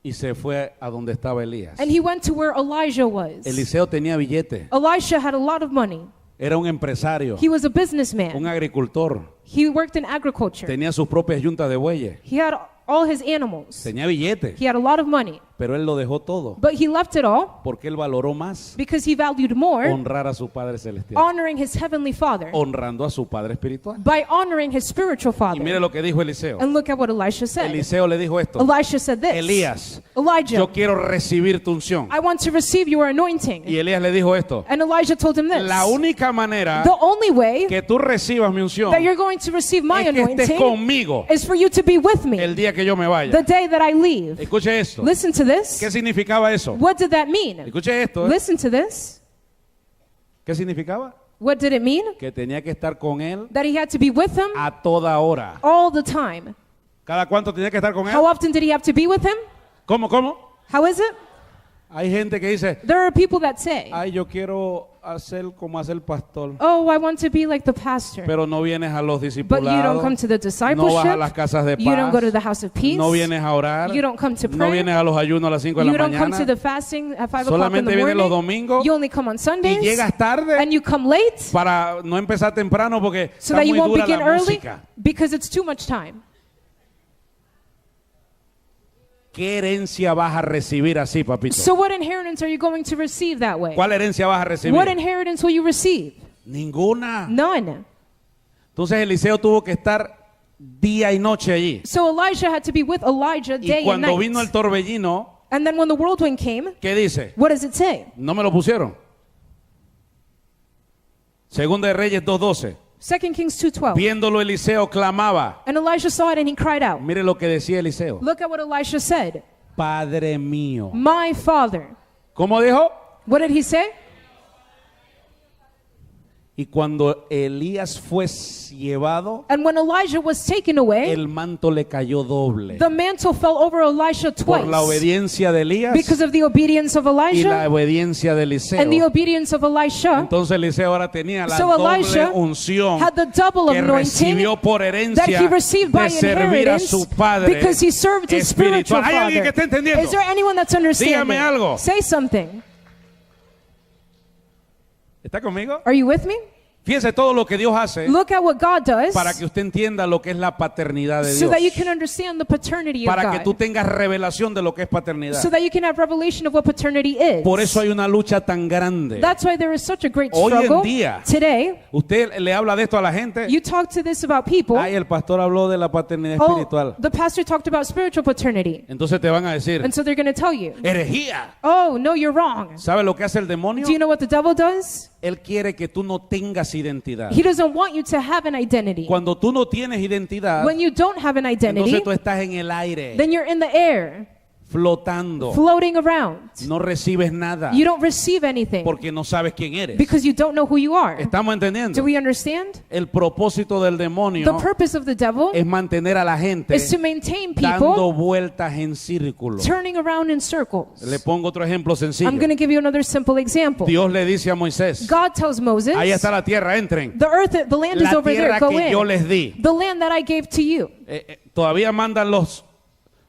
S1: y se fue a donde estaba Elías.
S2: and he went to where Elijah was.
S1: Eliseo tenía billete,
S2: Elisha had a lot of money.
S1: era un empresario,
S2: He was a
S1: un
S2: businessman.
S1: agricultor,
S2: He worked in agriculture.
S1: tenía sus propias yuntas de bueyes,
S2: He had all his animals.
S1: tenía billete,
S2: He had a lot of money.
S1: pero él lo dejó todo
S2: But he left it all
S1: porque él valoró más
S2: because he valued more
S1: honrar a su Padre Celestial,
S2: honoring his heavenly Father
S1: honrando a su Padre Espiritual.
S2: by honoring his spiritual
S1: Y mire
S2: father.
S1: lo que dijo Eliseo.
S2: And look at what Elisha said.
S1: Eliseo le dijo esto:
S2: Elisha said this.
S1: Elías,
S2: Elijah,
S1: yo quiero recibir tu unción.
S2: I want to receive your anointing.
S1: Y Elías le dijo esto:
S2: And Elijah told him this.
S1: la única manera
S2: The only way
S1: que tú recibas mi unción
S2: that you're going to receive my
S1: es que estés
S2: anointing
S1: conmigo
S2: is for you to be with me
S1: el día que yo me vaya.
S2: the day that I leave.
S1: Escuche esto.
S2: Listen to this.
S1: ¿Qué significaba eso?
S2: What did that mean?
S1: Escuche esto.
S2: Listen to this.
S1: ¿Qué significaba?
S2: What did it mean?
S1: Que tenía que estar con él
S2: That he had to be with him
S1: a toda hora.
S2: all the time.
S1: ¿Cada cuánto tenía que estar con él?
S2: How often did he have to be with him?
S1: ¿Cómo?
S2: How is it?
S1: Hay gente que dice,
S2: There are people that say,
S1: ay, yo quiero hacer como hace el pastor,
S2: oh, I want to be like the pastor.
S1: pero no vienes a los
S2: But you don't come
S1: discipulados,
S2: to the
S1: no vas a las
S2: discipleship.
S1: casas de
S2: You don't go to
S1: paz,
S2: the house of peace.
S1: no vienes a orar,
S2: You don't come to
S1: no
S2: pray.
S1: vienes a los ayunos a las 5 de
S2: You
S1: la
S2: don't come to
S1: mañana,
S2: the fasting at 5 o'clock in
S1: solamente
S2: the
S1: vienes los
S2: morning.
S1: domingos
S2: You only come on
S1: y
S2: Sundays.
S1: llegas tarde
S2: And you come late
S1: para no empezar temprano porque
S2: so
S1: está
S2: that you
S1: muy
S2: won't
S1: dura
S2: begin
S1: la
S2: early
S1: música.
S2: because it's too much time.
S1: ¿Qué herencia vas a recibir así, papito?
S2: So what inheritance are you going to receive that way?
S1: ¿Cuál herencia vas a recibir?
S2: What inheritance will you receive?
S1: Ninguna.
S2: None.
S1: Entonces Eliseo tuvo que estar día y noche allí.
S2: So Elijah had to be with Elijah
S1: Y
S2: day and
S1: cuando
S2: night.
S1: vino el torbellino,
S2: And then when the whirlwind came,
S1: ¿qué dice?
S2: what does it say?
S1: No me lo pusieron. Segunda de Reyes 2:12.
S2: 2 Kings 2:12.
S1: Viéndolo Eliseo clamaba.
S2: And Elijah saw it and he cried out.
S1: Mire lo que decía Eliseo.
S2: Look at what Elisha said.
S1: Padre mío.
S2: My father.
S1: ¿Cómo dijo?
S2: What did he say?
S1: Y cuando Elías fue llevado,
S2: And when Elijah was taken away,
S1: el manto le cayó doble.
S2: the mantle fell over Elisha
S1: Por la
S2: twice
S1: obediencia de Elías
S2: because of the obedience of
S1: y la
S2: Elijah
S1: obediencia de Eliseo.
S2: and the obedience of Elisha.
S1: Entonces Eliseo ahora tenía la
S2: So
S1: doble
S2: Elisha
S1: unción
S2: had the double
S1: que
S2: anointing
S1: recibió por
S2: that
S1: herencia
S2: he received by
S1: de servir a
S2: inheritance
S1: su padre
S2: because he served his spiritual
S1: espiritual. ¿Hay alguien que
S2: father.
S1: está entendiendo?
S2: Is there anyone that's understanding?
S1: Dígame algo.
S2: Say something.
S1: ¿Está conmigo?
S2: Are you with me?
S1: Fíjese todo lo que Dios hace
S2: Look at what God does
S1: para que usted entienda lo que es la paternidad de
S2: so
S1: Dios.
S2: that you can understand the paternity of
S1: Para que tú
S2: God.
S1: tengas revelación de lo que es paternidad.
S2: So that you can have revelation of what paternity is.
S1: Por eso hay una lucha tan grande.
S2: That's why there is such a great
S1: Hoy en
S2: struggle.
S1: día,
S2: Today,
S1: Usted le habla de esto a la gente.
S2: you talk to this about people.
S1: Ay, el pastor habló de la paternidad
S2: Oh,
S1: espiritual.
S2: the pastor talked about spiritual paternity.
S1: Entonces te van a decir,
S2: And so they're going to tell you,
S1: herejía.
S2: oh, no, you're wrong.
S1: ¿Sabe lo que hace el demonio?
S2: Do you know what the devil does?
S1: Él quiere que tú no tengas identidad.
S2: He doesn't want you to have an identity.
S1: Cuando tú no tienes identidad,
S2: When you don't have an identity,
S1: entonces tú estás en el aire,
S2: then you're in the air,
S1: flotando.
S2: floating around.
S1: No recibes nada
S2: You don't receive anything
S1: porque no sabes quién eres.
S2: because you don't know who you are.
S1: ¿Estamos
S2: Do
S1: entendiendo?
S2: we understand?
S1: El propósito del
S2: The
S1: demonio
S2: purpose of the devil
S1: es mantener a la gente
S2: is to maintain
S1: dando
S2: people
S1: vueltas en círculo.
S2: turning around in circles.
S1: Le pongo otro ejemplo sencillo.
S2: I'm going to give you another simple example.
S1: Dios le dice a Moisés,
S2: God tells Moses,
S1: ahí está la tierra, entren.
S2: the earth, the land is
S1: La
S2: over there,
S1: tierra
S2: go
S1: que yo
S2: in.
S1: les di.
S2: The land that I gave to you.
S1: Todavía mandan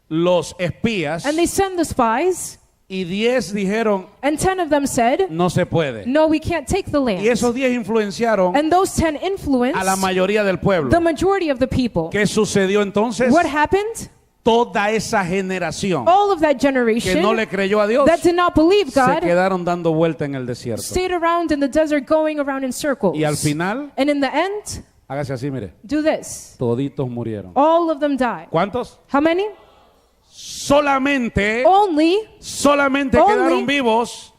S1: los espías
S2: And they send the spies,
S1: y 10 dijeron,
S2: and 10 of them said,
S1: no se puede.
S2: no, we can't take the land.
S1: Y esos 10 influenciaron
S2: And those 10
S1: a la
S2: influenced
S1: mayoría del pueblo.
S2: the majority of the people.
S1: ¿Qué sucedió entonces?
S2: What happened?
S1: Toda esa generación
S2: All of that
S1: que
S2: generation
S1: no le creyó a Dios
S2: that did not believe
S1: se
S2: God
S1: quedaron dando vuelta en el desierto.
S2: stayed around in the desert going around in circles.
S1: Y al final,
S2: And in the end,
S1: hágase así, mire,
S2: do this.
S1: toditos murieron.
S2: All of them died.
S1: ¿Cuántos?
S2: How many?
S1: Solamente
S2: Only
S1: quedaron vivos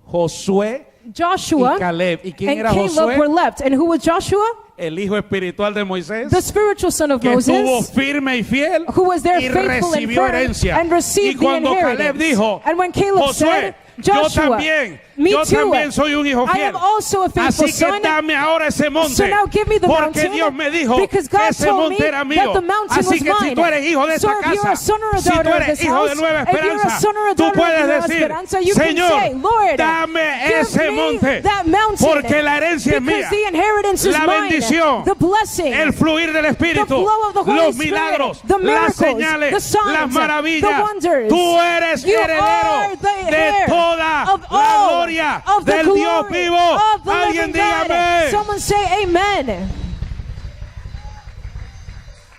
S1: Josué
S2: Joshua
S1: y Caleb. ¿Y quién
S2: and
S1: era
S2: Caleb
S1: Josué?
S2: were left. And who was Joshua?
S1: El hijo espiritual de Moisés,
S2: The spiritual son of
S1: que estuvo
S2: Moses,
S1: firme y fiel
S2: who was there
S1: y
S2: faithful and
S1: recibió
S2: firm
S1: herencia.
S2: and
S1: Y
S2: received the
S1: cuando Caleb
S2: inheritance.
S1: dijo,
S2: And when Caleb
S1: Josué,
S2: said,
S1: yo
S2: Joshua,
S1: también
S2: me too,
S1: soy un hijo
S2: I
S1: fiel.
S2: am also a faithful
S1: Así que
S2: son.
S1: dame ahora ese monte.
S2: So now give me the
S1: Porque
S2: mountain,
S1: Dios me dijo
S2: because
S1: que
S2: God
S1: ese
S2: told
S1: monte
S2: me
S1: era mío.
S2: that the mountain
S1: Así
S2: was
S1: que si
S2: mine.
S1: tú eres hijo de
S2: So
S1: esta
S2: if you're
S1: casa,
S2: a son or a
S1: si tú
S2: daughter of
S1: eres
S2: this
S1: hijo de
S2: house,
S1: Nueva
S2: if you're a
S1: Esperanza,
S2: son or a
S1: tú
S2: daughter of
S1: puedes
S2: Nueva
S1: decir,
S2: Esperanza, you can
S1: Señor,
S2: say, Lord,
S1: dame
S2: give
S1: ese
S2: me
S1: monte,
S2: that mountain,
S1: porque la herencia es
S2: because
S1: mía.
S2: the inheritance is
S1: La
S2: mine,
S1: bendición,
S2: the blessing,
S1: el fluir del
S2: the
S1: Espíritu,
S2: flow of the Holy
S1: los
S2: Spirit,
S1: milagros,
S2: the
S1: las
S2: miracles,
S1: señales,
S2: the signs,
S1: las maravillas.
S2: the wonders.
S1: Tú eres
S2: You
S1: heredero
S2: are the
S1: de
S2: heir
S1: toda
S2: of
S1: la
S2: all
S1: gloria
S2: of the
S1: del
S2: glory
S1: Dios vivo.
S2: of the
S1: Alguien
S2: living
S1: diga
S2: God.
S1: amén.
S2: Someone say amen.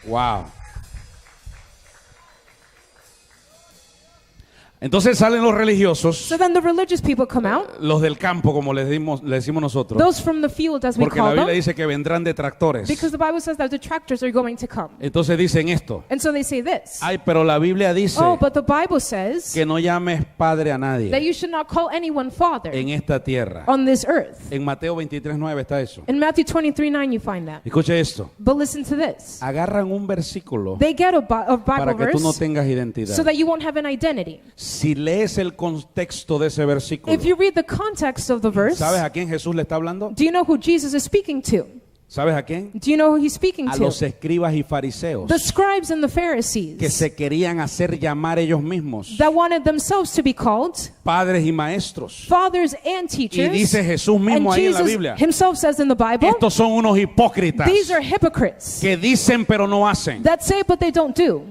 S1: Wow. Entonces salen los religiosos,
S2: So then the religious people come out,
S1: los del campo, como le decimos nosotros,
S2: those from the field as we
S1: porque la
S2: call
S1: Biblia
S2: them,
S1: dice que vendrán detractores.
S2: because the Bible says that detractors are going to come.
S1: Entonces dicen esto:
S2: And so they say this.
S1: ay, pero la Biblia dice
S2: Oh, but the Bible says
S1: que no llames padre a
S2: that
S1: nadie
S2: you should not call anyone father
S1: en esta tierra.
S2: on this earth.
S1: En Mateo 23:9 está eso.
S2: In Matthew 23:9 you find that.
S1: Escuche esto.
S2: But listen to this.
S1: Agarran un versículo
S2: They get a Bible
S1: para que tú no
S2: verse
S1: tengas identidad.
S2: so that you won't have an identity.
S1: Si lees el contexto de ese versículo,
S2: If you read the context of the verse,
S1: ¿sabes a quién Jesús le está hablando?
S2: do you know who Jesus is speaking to?
S1: ¿Sabes a quién?
S2: Do you know who he's speaking
S1: A
S2: to?
S1: los escribas y fariseos
S2: The scribes and the
S1: que
S2: Pharisees
S1: se querían hacer llamar ellos mismos
S2: that wanted themselves to be called
S1: padres y maestros.
S2: fathers and
S1: Y
S2: teachers.
S1: dice Jesús mismo
S2: And
S1: ahí en la
S2: Jesus
S1: Biblia:
S2: himself says in the Bible,
S1: estos son unos hipócritas
S2: these are hypocrites
S1: que dicen pero no hacen.
S2: that say but they don't do.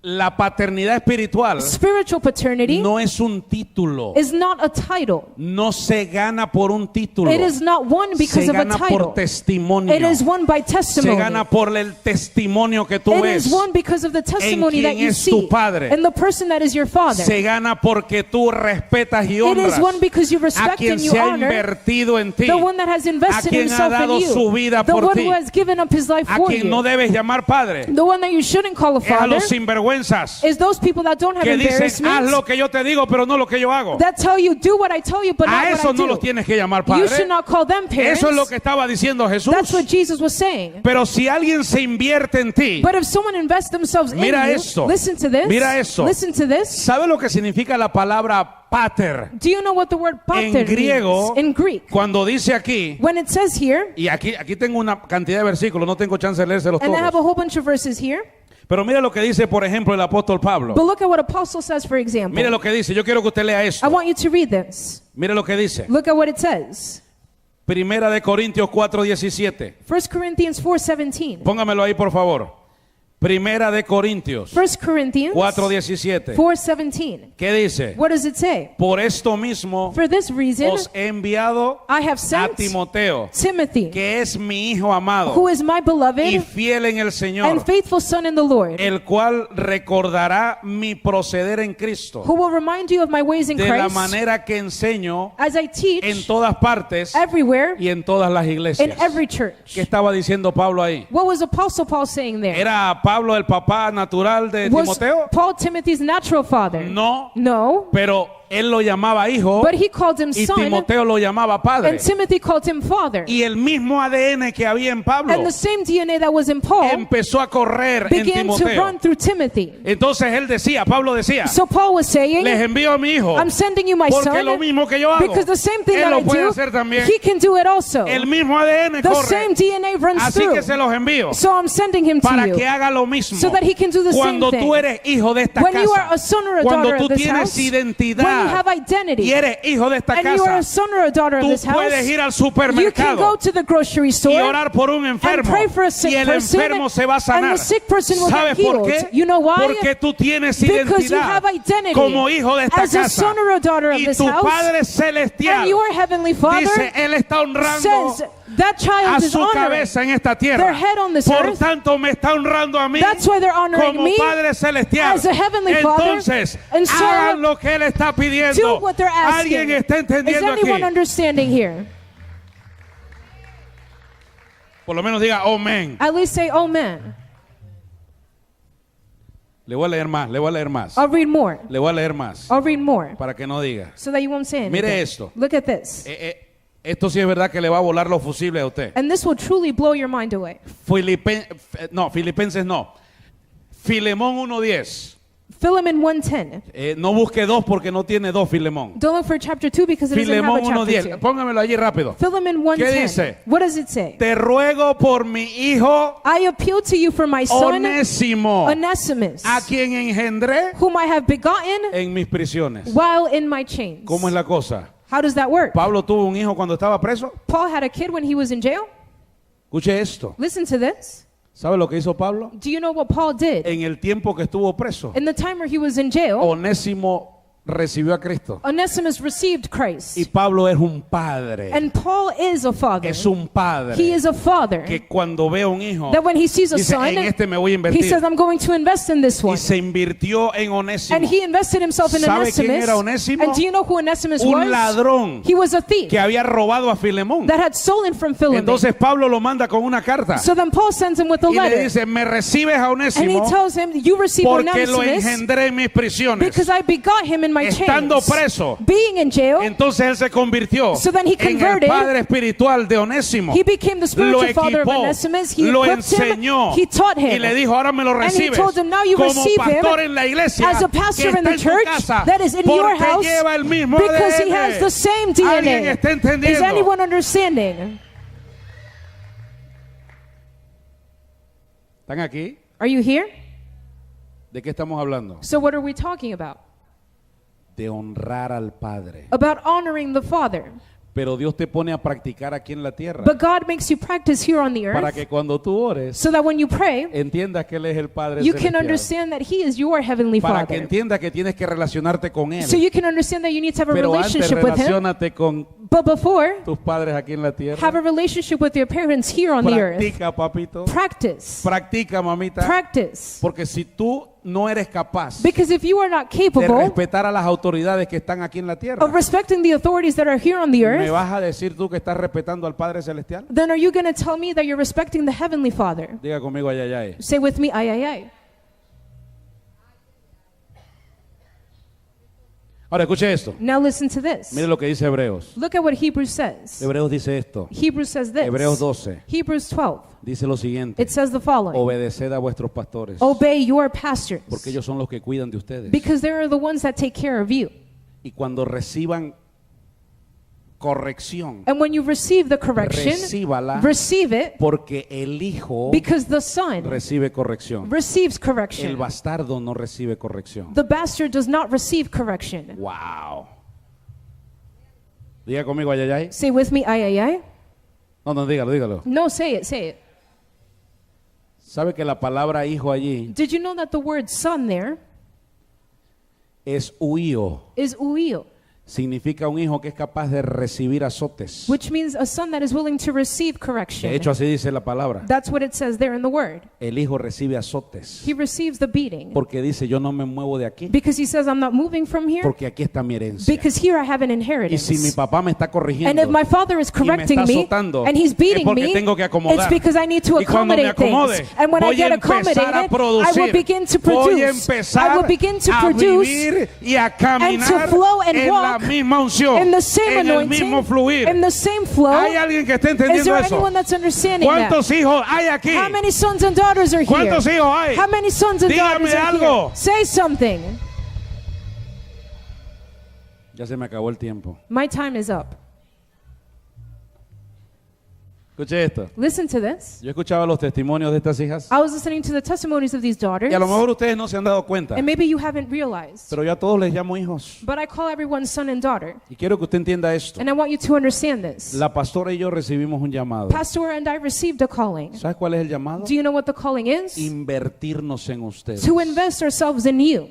S1: La paternidad espiritual
S2: Spiritual paternity
S1: no es un título.
S2: is not a title.
S1: No se gana por un título.
S2: It is not won because
S1: Se
S2: of a
S1: gana por
S2: title.
S1: testimonio.
S2: It is won by
S1: Se
S2: testimony.
S1: gana por el testimonio que tú
S2: It
S1: ves.
S2: is won because of the testimony that
S1: quién
S2: you
S1: es tu
S2: see
S1: padre.
S2: and the person that is your father.
S1: Se gana porque tú respetas y
S2: It
S1: honras
S2: is won because you
S1: a
S2: respect
S1: quien
S2: and you
S1: se ha
S2: honor
S1: invertido en ti,
S2: the one that has
S1: a
S2: invested
S1: quien ha
S2: himself in
S1: dado su
S2: you,
S1: vida
S2: the
S1: por
S2: one
S1: ti,
S2: who has given up his life
S1: a
S2: for
S1: quien no
S2: you,
S1: debes llamar padre.
S2: the one that you shouldn't call a
S1: Es a
S2: father.
S1: los sinvergüenzas sinvergüenzas
S2: is those people that don't have
S1: que dicen, haz
S2: embarrassment,
S1: lo que yo te digo, pero no lo que yo hago.
S2: that tell you, do what I tell you, but
S1: A
S2: not
S1: eso
S2: what
S1: no
S2: I
S1: los
S2: do.
S1: tienes que llamar
S2: You
S1: padre.
S2: should not call them parents.
S1: Eso es lo que estaba diciendo Jesús.
S2: That's what Jesus was saying.
S1: Pero si alguien se invierte en ti,
S2: But if someone invests themselves in
S1: mira
S2: you,
S1: esto.
S2: listen to this.
S1: Mira eso.
S2: Listen to this.
S1: ¿sabe lo que significa la palabra pater?
S2: Do you know what the word pater
S1: En griego,
S2: means? In Greek.
S1: cuando dice aquí,
S2: When it says here,
S1: y aquí tengo una cantidad de versículos, no tengo chance de leérselos
S2: and I have a
S1: todos.
S2: whole bunch of verses here,
S1: Pero mira lo que dice, por ejemplo, el apóstol Pablo.
S2: but look at what Apostle says, for example.
S1: Mire lo que dice, yo quiero que usted lea
S2: I
S1: esto.
S2: want you to read this.
S1: Mire lo que dice.
S2: Look at what it says.
S1: Primera de Corintios 4:17.
S2: 1 Corinthians 4:17.
S1: Póngamelo ahí, por favor. Primera de Corintios
S2: 1 Corinthians
S1: 4:17.
S2: 4:17.
S1: ¿Qué dice?
S2: What does it say?
S1: Por esto mismo
S2: For this reason,
S1: os he enviado
S2: I have
S1: a
S2: sent
S1: Timoteo,
S2: Timothy,
S1: que es mi hijo amado
S2: who is my
S1: y
S2: beloved
S1: fiel en el Señor,
S2: and faithful son in the Lord,
S1: el cual recordará mi proceder en Cristo,
S2: who will remind you of my ways in
S1: de la
S2: Christ,
S1: manera que enseño
S2: as I
S1: en
S2: teach
S1: todas partes
S2: everywhere
S1: y en todas las
S2: in
S1: iglesias.
S2: every church.
S1: ¿Qué estaba diciendo Pablo ahí?
S2: What was Apostle Paul saying there?
S1: ¿Era Pablo el papá natural de
S2: Was
S1: Timoteo?
S2: Paul Timothy's natural father?
S1: No,
S2: No,
S1: pero él lo llamaba hijo
S2: but he called him
S1: y
S2: son,
S1: Timoteo lo llamaba padre.
S2: and Timothy called him father.
S1: Y el mismo ADN que había en Pablo
S2: And the same DNA that was in Paul
S1: empezó a correr en
S2: began to
S1: Timoteo.
S2: run through Timothy.
S1: Entonces él decía, Pablo decía,
S2: So Paul was saying,
S1: les envío a mi hijo
S2: I'm sending you my
S1: porque
S2: son
S1: lo mismo que yo hago,
S2: because the same thing
S1: él
S2: that
S1: lo
S2: I
S1: puede
S2: do,
S1: hacer también.
S2: he can do it also.
S1: El mismo ADN
S2: The
S1: corre.
S2: same DNA runs
S1: Así
S2: through.
S1: que se los envío
S2: So I'm sending him to
S1: para
S2: you
S1: que haga lo mismo.
S2: so that he can do the same
S1: Cuando
S2: thing.
S1: tú eres hijo de esta
S2: When you are
S1: casa,
S2: a son or a
S1: cuando
S2: daughter
S1: tú
S2: of this
S1: tienes
S2: house, when you
S1: identidad
S2: have identity,
S1: y eres hijo de esta
S2: and you are a
S1: casa,
S2: son or a daughter of
S1: tú
S2: this house,
S1: puedes ir al
S2: you can
S1: supermercado
S2: go to the grocery
S1: y
S2: store
S1: orar por un
S2: and
S1: enfermo
S2: pray for a sick
S1: y el
S2: person,
S1: enfermo se va a
S2: and
S1: sanar.
S2: the sick person will
S1: ¿Sabes
S2: get
S1: por
S2: healed.
S1: qué?
S2: You know why?
S1: Porque tú tienes
S2: Because you have
S1: identidad
S2: identity
S1: como hijo de esta
S2: as a
S1: casa
S2: son or a daughter of
S1: y
S2: this
S1: tu
S2: house,
S1: Padre Celestial
S2: and your heavenly Father
S1: dice, Él está honrando
S2: says that child
S1: a
S2: is
S1: su
S2: honoring
S1: cabeza en esta
S2: their
S1: tierra.
S2: head on this
S1: Por
S2: earth.
S1: tanto, me está honrando a mí
S2: That's why they're honoring
S1: como
S2: me
S1: Padre Celestial.
S2: as a heavenly Father.
S1: Entonces,
S2: And so,
S1: hagan lo que Él está
S2: do
S1: pidiendo.
S2: what they're asking.
S1: ¿Alguien está
S2: Is
S1: entendiendo
S2: anyone
S1: aquí?
S2: understanding here?
S1: Por lo menos diga, amén.
S2: At least say, oh man.
S1: Le voy a leer más, le voy a leer más.
S2: I'll read more.
S1: Le voy a leer más
S2: I'll read more
S1: para que no diga.
S2: so that you won't say anything.
S1: Mire esto.
S2: Look at this.
S1: Esto sí es verdad que le va a volar los fusibles a usted.
S2: And this will truly blow your mind away.
S1: Filipenses no. Filemón 1:10.
S2: Philemon 1:10.
S1: No busque dos porque no tiene dos Filemón.
S2: Don't look for chapter 2 because it doesn't have
S1: Filemón
S2: a chapter
S1: 1:10.
S2: 2.
S1: Póngamelo allí rápido.
S2: Philemon
S1: ¿Qué
S2: 1:10.
S1: dice?
S2: What does it say?
S1: Te ruego por mi hijo
S2: I appeal to you for my son
S1: Onésimo,
S2: Onesimus,
S1: a quien engendré
S2: whom I have begotten
S1: en mis prisiones.
S2: while in my chains.
S1: ¿Cómo es la cosa?
S2: How does that work?
S1: Pablo tuvo un hijo cuando estaba preso.
S2: Paul had a kid when he was in jail.
S1: Escuche esto.
S2: Listen to this.
S1: ¿Sabe lo que hizo Pablo?
S2: Do you know what Paul did?
S1: En el tiempo que estuvo preso,
S2: In the time where he was in jail,
S1: Onésimo recibió a Cristo.
S2: Onesimus received Christ.
S1: Y Pablo es un padre.
S2: And Paul is a father.
S1: Es un padre
S2: He is a father.
S1: que cuando ve a un hijo
S2: That when he sees a
S1: dice,
S2: son,
S1: en este me voy a
S2: he
S1: invertir.
S2: says, I'm going to invest in this
S1: Y
S2: one.
S1: se invirtió en Onésimo.
S2: And he invested himself in
S1: ¿Sabe quién
S2: Onesimus.
S1: era Onésimo?
S2: And do you know who Onesimus
S1: Un
S2: was?
S1: ladrón
S2: He was a thief
S1: que había robado a Filemón.
S2: that had stolen from Philemon.
S1: Entonces Pablo lo manda con una carta
S2: So then Paul sends him with a
S1: y le
S2: letter.
S1: dice, me recibes a
S2: And he
S1: Onésimo
S2: tells him, you receive
S1: porque lo
S2: Onesimus
S1: engendré en mis prisiones.
S2: because I begot him in my
S1: Estando
S2: chains.
S1: preso.
S2: Being in jail,
S1: Entonces él se convirtió
S2: So then he
S1: en el
S2: converted.
S1: padre espiritual de Onésimo.
S2: he became the
S1: Lo
S2: spiritual father of
S1: equipó,
S2: Onesimus. He
S1: lo
S2: equipped
S1: enseñó
S2: him. He taught him.
S1: y le dijo, ahora me lo
S2: And he
S1: recibes
S2: told him, now you
S1: como
S2: receive him
S1: pastor en la iglesia
S2: as a
S1: que
S2: pastor
S1: está
S2: in the
S1: en tu
S2: church
S1: casa
S2: that is in your
S1: porque
S2: house
S1: lleva el mismo
S2: because
S1: ADN.
S2: he has the same
S1: ¿Alguien
S2: DNA.
S1: está
S2: Is
S1: entendiendo?
S2: anyone understanding?
S1: ¿Están aquí?
S2: Are you here?
S1: ¿De qué estamos hablando?
S2: So what are we talking about?
S1: De honrar al Padre.
S2: About honoring the Father.
S1: Pero Dios te pone a practicar aquí en la tierra
S2: But God makes you practice here on the
S1: para
S2: earth
S1: que cuando tú ores
S2: so that when you pray,
S1: entiendas que Él es el Padre
S2: you can
S1: celestial.
S2: understand that He is your Heavenly
S1: Para que
S2: Father.
S1: entiendas que tienes que relacionarte con Él.
S2: So you can understand that you need to have a
S1: Pero antes
S2: relationship with Him.
S1: relaciónate con
S2: But before,
S1: tus padres aquí en la tierra.
S2: have a relationship with your parents here on the earth.
S1: Practica, papito.
S2: Practice.
S1: Practica, mamita.
S2: Practice.
S1: Porque si tú no eres capaz
S2: Because if you are not
S1: de
S2: capable
S1: respetar a las autoridades que están aquí en la tierra,
S2: of respecting the authorities that are here on the
S1: ¿me
S2: earth,
S1: vas a decir tú que estás respetando al Padre Celestial?
S2: then are you going to tell me that you're respecting the Heavenly Father?
S1: Diga conmigo, ay, ay, ay.
S2: Say with me, ay, ay, ay.
S1: Ahora escuche esto.
S2: Now listen to this.
S1: Mire lo que dice Hebreos.
S2: Look at what Hebrews says.
S1: Hebreos dice esto.
S2: Hebrews says this.
S1: Hebreos 12
S2: Hebrews 12.
S1: dice lo siguiente.
S2: It says the following.
S1: Obedeced a vuestros pastores,
S2: Obey your pastors,
S1: porque ellos son los que cuidan de ustedes.
S2: because they are the ones that take care of you.
S1: Y cuando reciban corrección,
S2: And when you receive the correction,
S1: recíbala,
S2: receive it,
S1: porque el hijo
S2: because the son
S1: recibe corrección.
S2: receives
S1: El
S2: correction.
S1: bastardo no recibe corrección.
S2: The bastard does not receive correction.
S1: Wow. Diga conmigo, ay, ay, ay.
S2: Say with me, ay, ay, ay.
S1: No, dígalo, dígalo.
S2: No, say it, say it.
S1: ¿Sabe que la palabra hijo allí
S2: Did you know that the word son there
S1: es huío?
S2: is uio,
S1: Significa un hijo que es capaz de recibir azotes.
S2: which means a son that is willing to receive correction.
S1: De hecho, así dice la palabra.
S2: That's what it says there in the word.
S1: El hijo recibe azotes.
S2: He receives the beating
S1: Porque dice, yo no me muevo de aquí.
S2: because he says, I'm not moving from here
S1: Porque aquí está mi herencia.
S2: because here I have an
S1: Y si mi
S2: inheritance.
S1: papá me está corrigiendo
S2: And if my father is
S1: y me
S2: correcting
S1: está
S2: me
S1: azotando,
S2: and he's
S1: es
S2: beating
S1: porque
S2: me,
S1: tengo que acomodar.
S2: it's because I need to
S1: Y cuando me
S2: accommodate
S1: acomode,
S2: things. And when I
S1: voy a
S2: get
S1: empezar
S2: accommodated,
S1: a
S2: I
S1: producir.
S2: will begin to
S1: Voy a
S2: produce.
S1: empezar
S2: I will begin to
S1: a
S2: produce
S1: vivir y a
S2: and
S1: caminar
S2: to flow and
S1: en la
S2: walk
S1: misma unción,
S2: in the same
S1: en el
S2: anointing,
S1: mismo fluir.
S2: in the same flow.
S1: ¿Hay alguien que esté
S2: Is
S1: entendiendo
S2: there
S1: eso?
S2: anyone that's understanding that?
S1: ¿Cuántos hijos hay aquí?
S2: How many sons and daughters are here?
S1: ¿Cuántos hijos hay?
S2: How many sons and
S1: Dígame
S2: daughters are
S1: algo.
S2: here? Say something.
S1: Ya se me acabó el tiempo.
S2: My time is up.
S1: Escuche esto.
S2: Listen to this.
S1: Yo escuchaba los testimonios de estas hijas
S2: I was listening to the testimonies of these daughters,
S1: y a lo mejor ustedes no se han dado cuenta,
S2: and maybe you haven't realized,
S1: pero yo a todos les llamo hijos.
S2: but I call everyone son and daughter.
S1: Y quiero que usted entienda esto.
S2: And I want you to understand this.
S1: La pastora y yo recibimos un llamado.
S2: Pastor and I received a calling.
S1: ¿Sabes cuál es el llamado?
S2: Do you know what the calling is?
S1: Invertirnos en ustedes.
S2: To invest ourselves in you.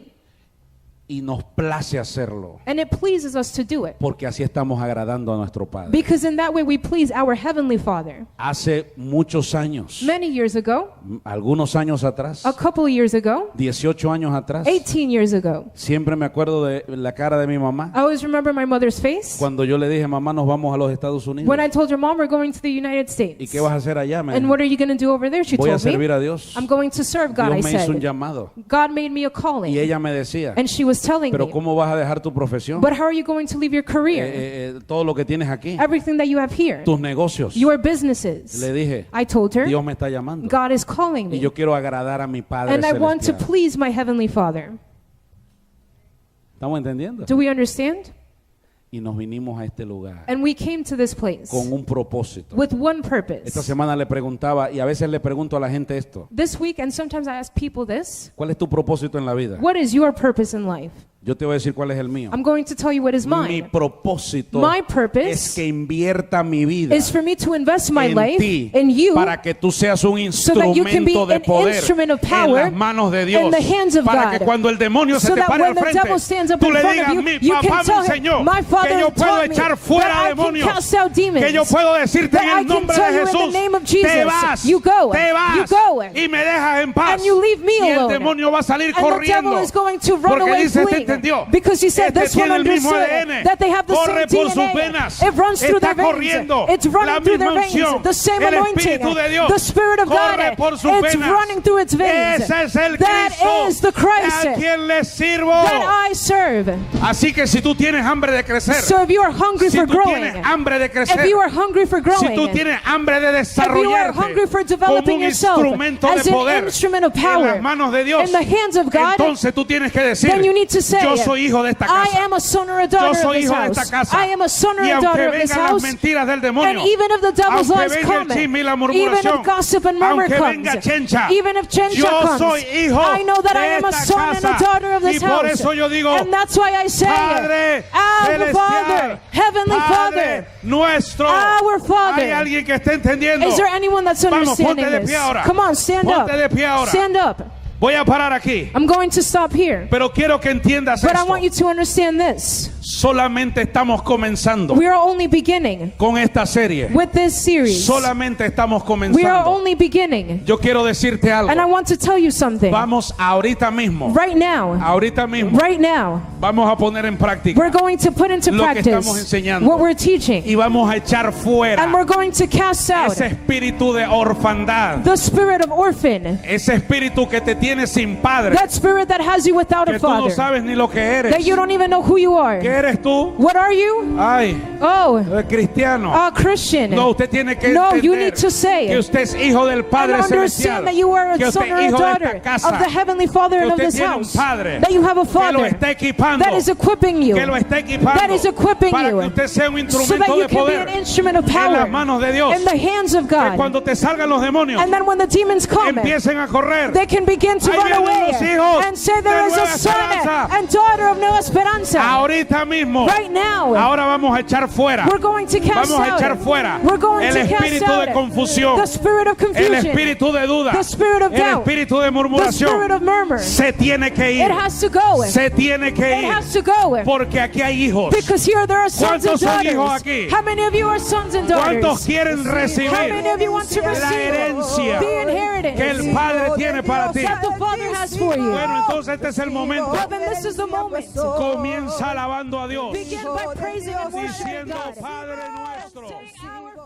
S1: Y nos place hacerlo,
S2: And it pleases us to do it.
S1: porque así estamos agradando a nuestro Padre.
S2: Because in that way we please our Heavenly Father.
S1: Hace muchos años,
S2: Many years ago,
S1: algunos años atrás,
S2: a couple years ago,
S1: 18 años atrás,
S2: 18 years ago,
S1: siempre me acuerdo de la cara de mi mamá
S2: I always remember my mother's face
S1: cuando yo le dije, mamá, nos vamos a los Estados Unidos.
S2: when I told her, Mom, we're going to the United
S1: ¿Y
S2: States.
S1: qué vas a hacer allá? Me
S2: And
S1: dijo.
S2: what are you going to do over there? She
S1: Voy a
S2: told me.
S1: servir a Dios.
S2: I'm going to serve God, I
S1: Dios me hizo un
S2: said.
S1: llamado.
S2: God made me a
S1: Y
S2: calling.
S1: ella me decía,
S2: And she was telling
S1: pero
S2: me,
S1: ¿cómo vas a dejar tu profesión?
S2: but how are you going to leave your career?
S1: Todo lo que tienes aquí,
S2: Everything that you have here,
S1: tus negocios.
S2: your businesses.
S1: Le dije,
S2: I told her,
S1: Dios me está llamando.
S2: God is calling
S1: Y
S2: me.
S1: yo quiero agradar a mi Padre
S2: And I want to
S1: celestial.
S2: please my Heavenly Father.
S1: ¿Estamos entendiendo?
S2: Do we understand?
S1: Y nos vinimos a este lugar
S2: And we came to this place
S1: con un propósito.
S2: with one
S1: Esta
S2: purpose.
S1: semana le preguntaba, y a veces le pregunto a la gente esto,
S2: This week, and sometimes I ask people this,
S1: ¿cuál es tu propósito en la vida?
S2: what is your purpose in life?
S1: Yo te voy a decir cuál es el mío.
S2: I'm going to tell you what is
S1: Mi
S2: mine.
S1: propósito
S2: My purpose
S1: es que invierta mi vida
S2: is for me to invest my
S1: en
S2: life
S1: ti
S2: in you
S1: para que tú seas un
S2: so that you can be
S1: instrumento de
S2: an
S1: poder
S2: instrument of
S1: en
S2: power
S1: las manos de Dios,
S2: in the hands of
S1: para
S2: God.
S1: que cuando el demonio se
S2: So
S1: te
S2: that
S1: pare
S2: when
S1: al
S2: the
S1: frente,
S2: devil stands up
S1: tú
S2: in
S1: le
S2: front
S1: digas,
S2: of you,
S1: mi
S2: you
S1: papá
S2: can
S1: me
S2: tell him,
S1: enseñó
S2: my father
S1: que yo puedo
S2: taught me
S1: echar fuera
S2: that I can
S1: demonios,
S2: cast out demons,
S1: que yo puedo decirte
S2: that
S1: en
S2: I
S1: el
S2: can
S1: nombre
S2: tell
S1: de
S2: you in
S1: Jesús,
S2: the name of
S1: te
S2: Jesus,
S1: vas,
S2: you go,
S1: te vas,
S2: you go,
S1: y me dejas en paz,
S2: and you leave me
S1: y el
S2: alone.
S1: demonio va a salir
S2: And the
S1: corriendo,
S2: devil is going to run
S1: porque
S2: away
S1: dice,
S2: fleeing.
S1: entendió,
S2: Because he said this one
S1: tiene el mismo
S2: understood
S1: ADN,
S2: that they have the
S1: corre
S2: same
S1: por sus
S2: DNA.
S1: venas,
S2: It runs through
S1: está
S2: their veins.
S1: corriendo,
S2: It's
S1: la
S2: running through their
S1: misma
S2: veins.
S1: unción,
S2: The same
S1: el
S2: anointing.
S1: Espíritu de Dios
S2: The Spirit of God.
S1: corre por sus
S2: It's
S1: venas.
S2: running through its veins.
S1: Ese es el
S2: That
S1: Cristo
S2: is the Christ
S1: a quien le sirvo.
S2: that I serve.
S1: Así que si tú tienes hambre de crecer,
S2: So if you are hungry
S1: si
S2: for
S1: tú
S2: growing,
S1: tienes hambre de crecer,
S2: if you are hungry for
S1: si
S2: growing,
S1: tú tienes hambre de
S2: if you are hungry for
S1: desarrollarte como
S2: developing
S1: un
S2: yourself
S1: instrumento
S2: as
S1: de
S2: an
S1: poder
S2: instrument of
S1: en
S2: power
S1: las manos de Dios,
S2: in the hands of God,
S1: entonces tú tienes que decir,
S2: then you need to say,
S1: yo soy hijo de esta
S2: I
S1: casa,
S2: am a son or a
S1: yo
S2: daughter of
S1: soy
S2: this
S1: hijo de esta
S2: house.
S1: casa,
S2: I am a son or
S1: y
S2: a
S1: aunque
S2: daughter of this
S1: vengan las
S2: house.
S1: mentiras del
S2: And
S1: demonio,
S2: even if the devil's
S1: aunque
S2: lies
S1: venga
S2: come,
S1: el chisme y la
S2: even
S1: murmuración,
S2: if gossip and murmur
S1: aunque
S2: comes,
S1: venga chencha,
S2: even if chencha
S1: yo
S2: comes,
S1: soy hijo
S2: I know that
S1: de
S2: I am a
S1: esta
S2: son and a
S1: casa.
S2: daughter of this
S1: Y por
S2: house.
S1: eso yo digo,
S2: And that's why I say,
S1: Padre
S2: Our
S1: celestial,
S2: Father, Heavenly
S1: Padre
S2: Father,
S1: nuestro.
S2: Our Father.
S1: Hay alguien que esté entendiendo.
S2: Is there anyone that's
S1: Vamos,
S2: understanding
S1: ponte de
S2: this?
S1: pie ahora.
S2: Come on, stand up.
S1: Ponte de pie ahora.
S2: Stand up.
S1: Voy a parar aquí,
S2: I'm going to stop here.
S1: pero quiero que entiendas
S2: But I
S1: esto.
S2: want you to understand this.
S1: Solamente estamos comenzando
S2: We are only beginning
S1: con esta serie.
S2: with this series.
S1: Solamente estamos
S2: We are
S1: comenzando.
S2: only beginning.
S1: Yo quiero decirte algo.
S2: And I want to tell you something.
S1: Vamos ahorita mismo.
S2: Right now,
S1: Ahorita mismo.
S2: right now,
S1: Vamos a poner en práctica
S2: we're going to put into
S1: lo que estamos
S2: practice
S1: enseñando.
S2: what we're teaching.
S1: y vamos a echar fuera
S2: And we're going to cast out
S1: ese espíritu de orfandad,
S2: the spirit of orphan,
S1: ese espíritu que te tiene tiene sin padre,
S2: That spirit that has you without
S1: que
S2: a
S1: tú no
S2: father.
S1: sabes ni lo que eres.
S2: That you don't even know who you are.
S1: ¿Qué eres tú?
S2: What are you?
S1: Ay,
S2: Oh,
S1: cristiano.
S2: a Christian.
S1: No, usted tiene que
S2: No, you
S1: entender
S2: need to say
S1: que
S2: it.
S1: usted es hijo del
S2: And
S1: Padre Celestial,
S2: understand that you are
S1: que
S2: a
S1: usted
S2: son or
S1: es
S2: a
S1: hijo de
S2: daughter
S1: esta casa,
S2: of the heavenly Father
S1: que
S2: and of
S1: usted
S2: this
S1: tiene un
S2: house.
S1: Padre
S2: That you have a
S1: que lo
S2: Father
S1: está equipando,
S2: that is equipping you.
S1: que lo está equipando
S2: That is equipping
S1: para
S2: you.
S1: que usted sea un
S2: So that
S1: instrumento
S2: you
S1: de
S2: can be
S1: poder
S2: an instrument of
S1: en
S2: power
S1: las manos de Dios.
S2: in the hands of
S1: Que
S2: God.
S1: cuando te salgan los demonios,
S2: And then when the demons come,
S1: empiecen a correr.
S2: they can begin to
S1: Ahí
S2: run
S1: vienen
S2: away
S1: los hijos
S2: and say
S1: de
S2: there is
S1: Nueva
S2: a son
S1: Esperanza.
S2: and daughter of Nueva Esperanza.
S1: Ahorita mismo,
S2: Right now,
S1: ahora vamos a echar fuera,
S2: we're going to cast
S1: vamos a
S2: out.
S1: echar fuera
S2: We're going
S1: el
S2: to cast
S1: espíritu
S2: out
S1: de confusión,
S2: the spirit of
S1: el
S2: confusion,
S1: espíritu de duda,
S2: the spirit of
S1: el
S2: doubt,
S1: espíritu de
S2: the spirit
S1: murmuración.
S2: of murmur.
S1: Se tiene que
S2: It
S1: ir,
S2: has to go.
S1: se tiene que
S2: It
S1: ir,
S2: has to go.
S1: porque aquí hay hijos.
S2: Because here there are sons and
S1: ¿Cuántos son hijos
S2: daughters.
S1: aquí?
S2: How many of you are sons and
S1: ¿Cuántos
S2: daughters?
S1: quieren
S2: How
S1: recibir
S2: many of you want to
S1: la
S2: receive
S1: herencia
S2: the inheritance
S1: que el Padre tiene para ti?
S2: that the Father has for you?
S1: Bueno, entonces este es el momento.
S2: Well, then this is the moment.
S1: Comienza alabando a Dios,
S2: Begin by praising and worshiping
S1: diciendo,
S2: God.
S1: Padre nuestro.
S2: Say, "Our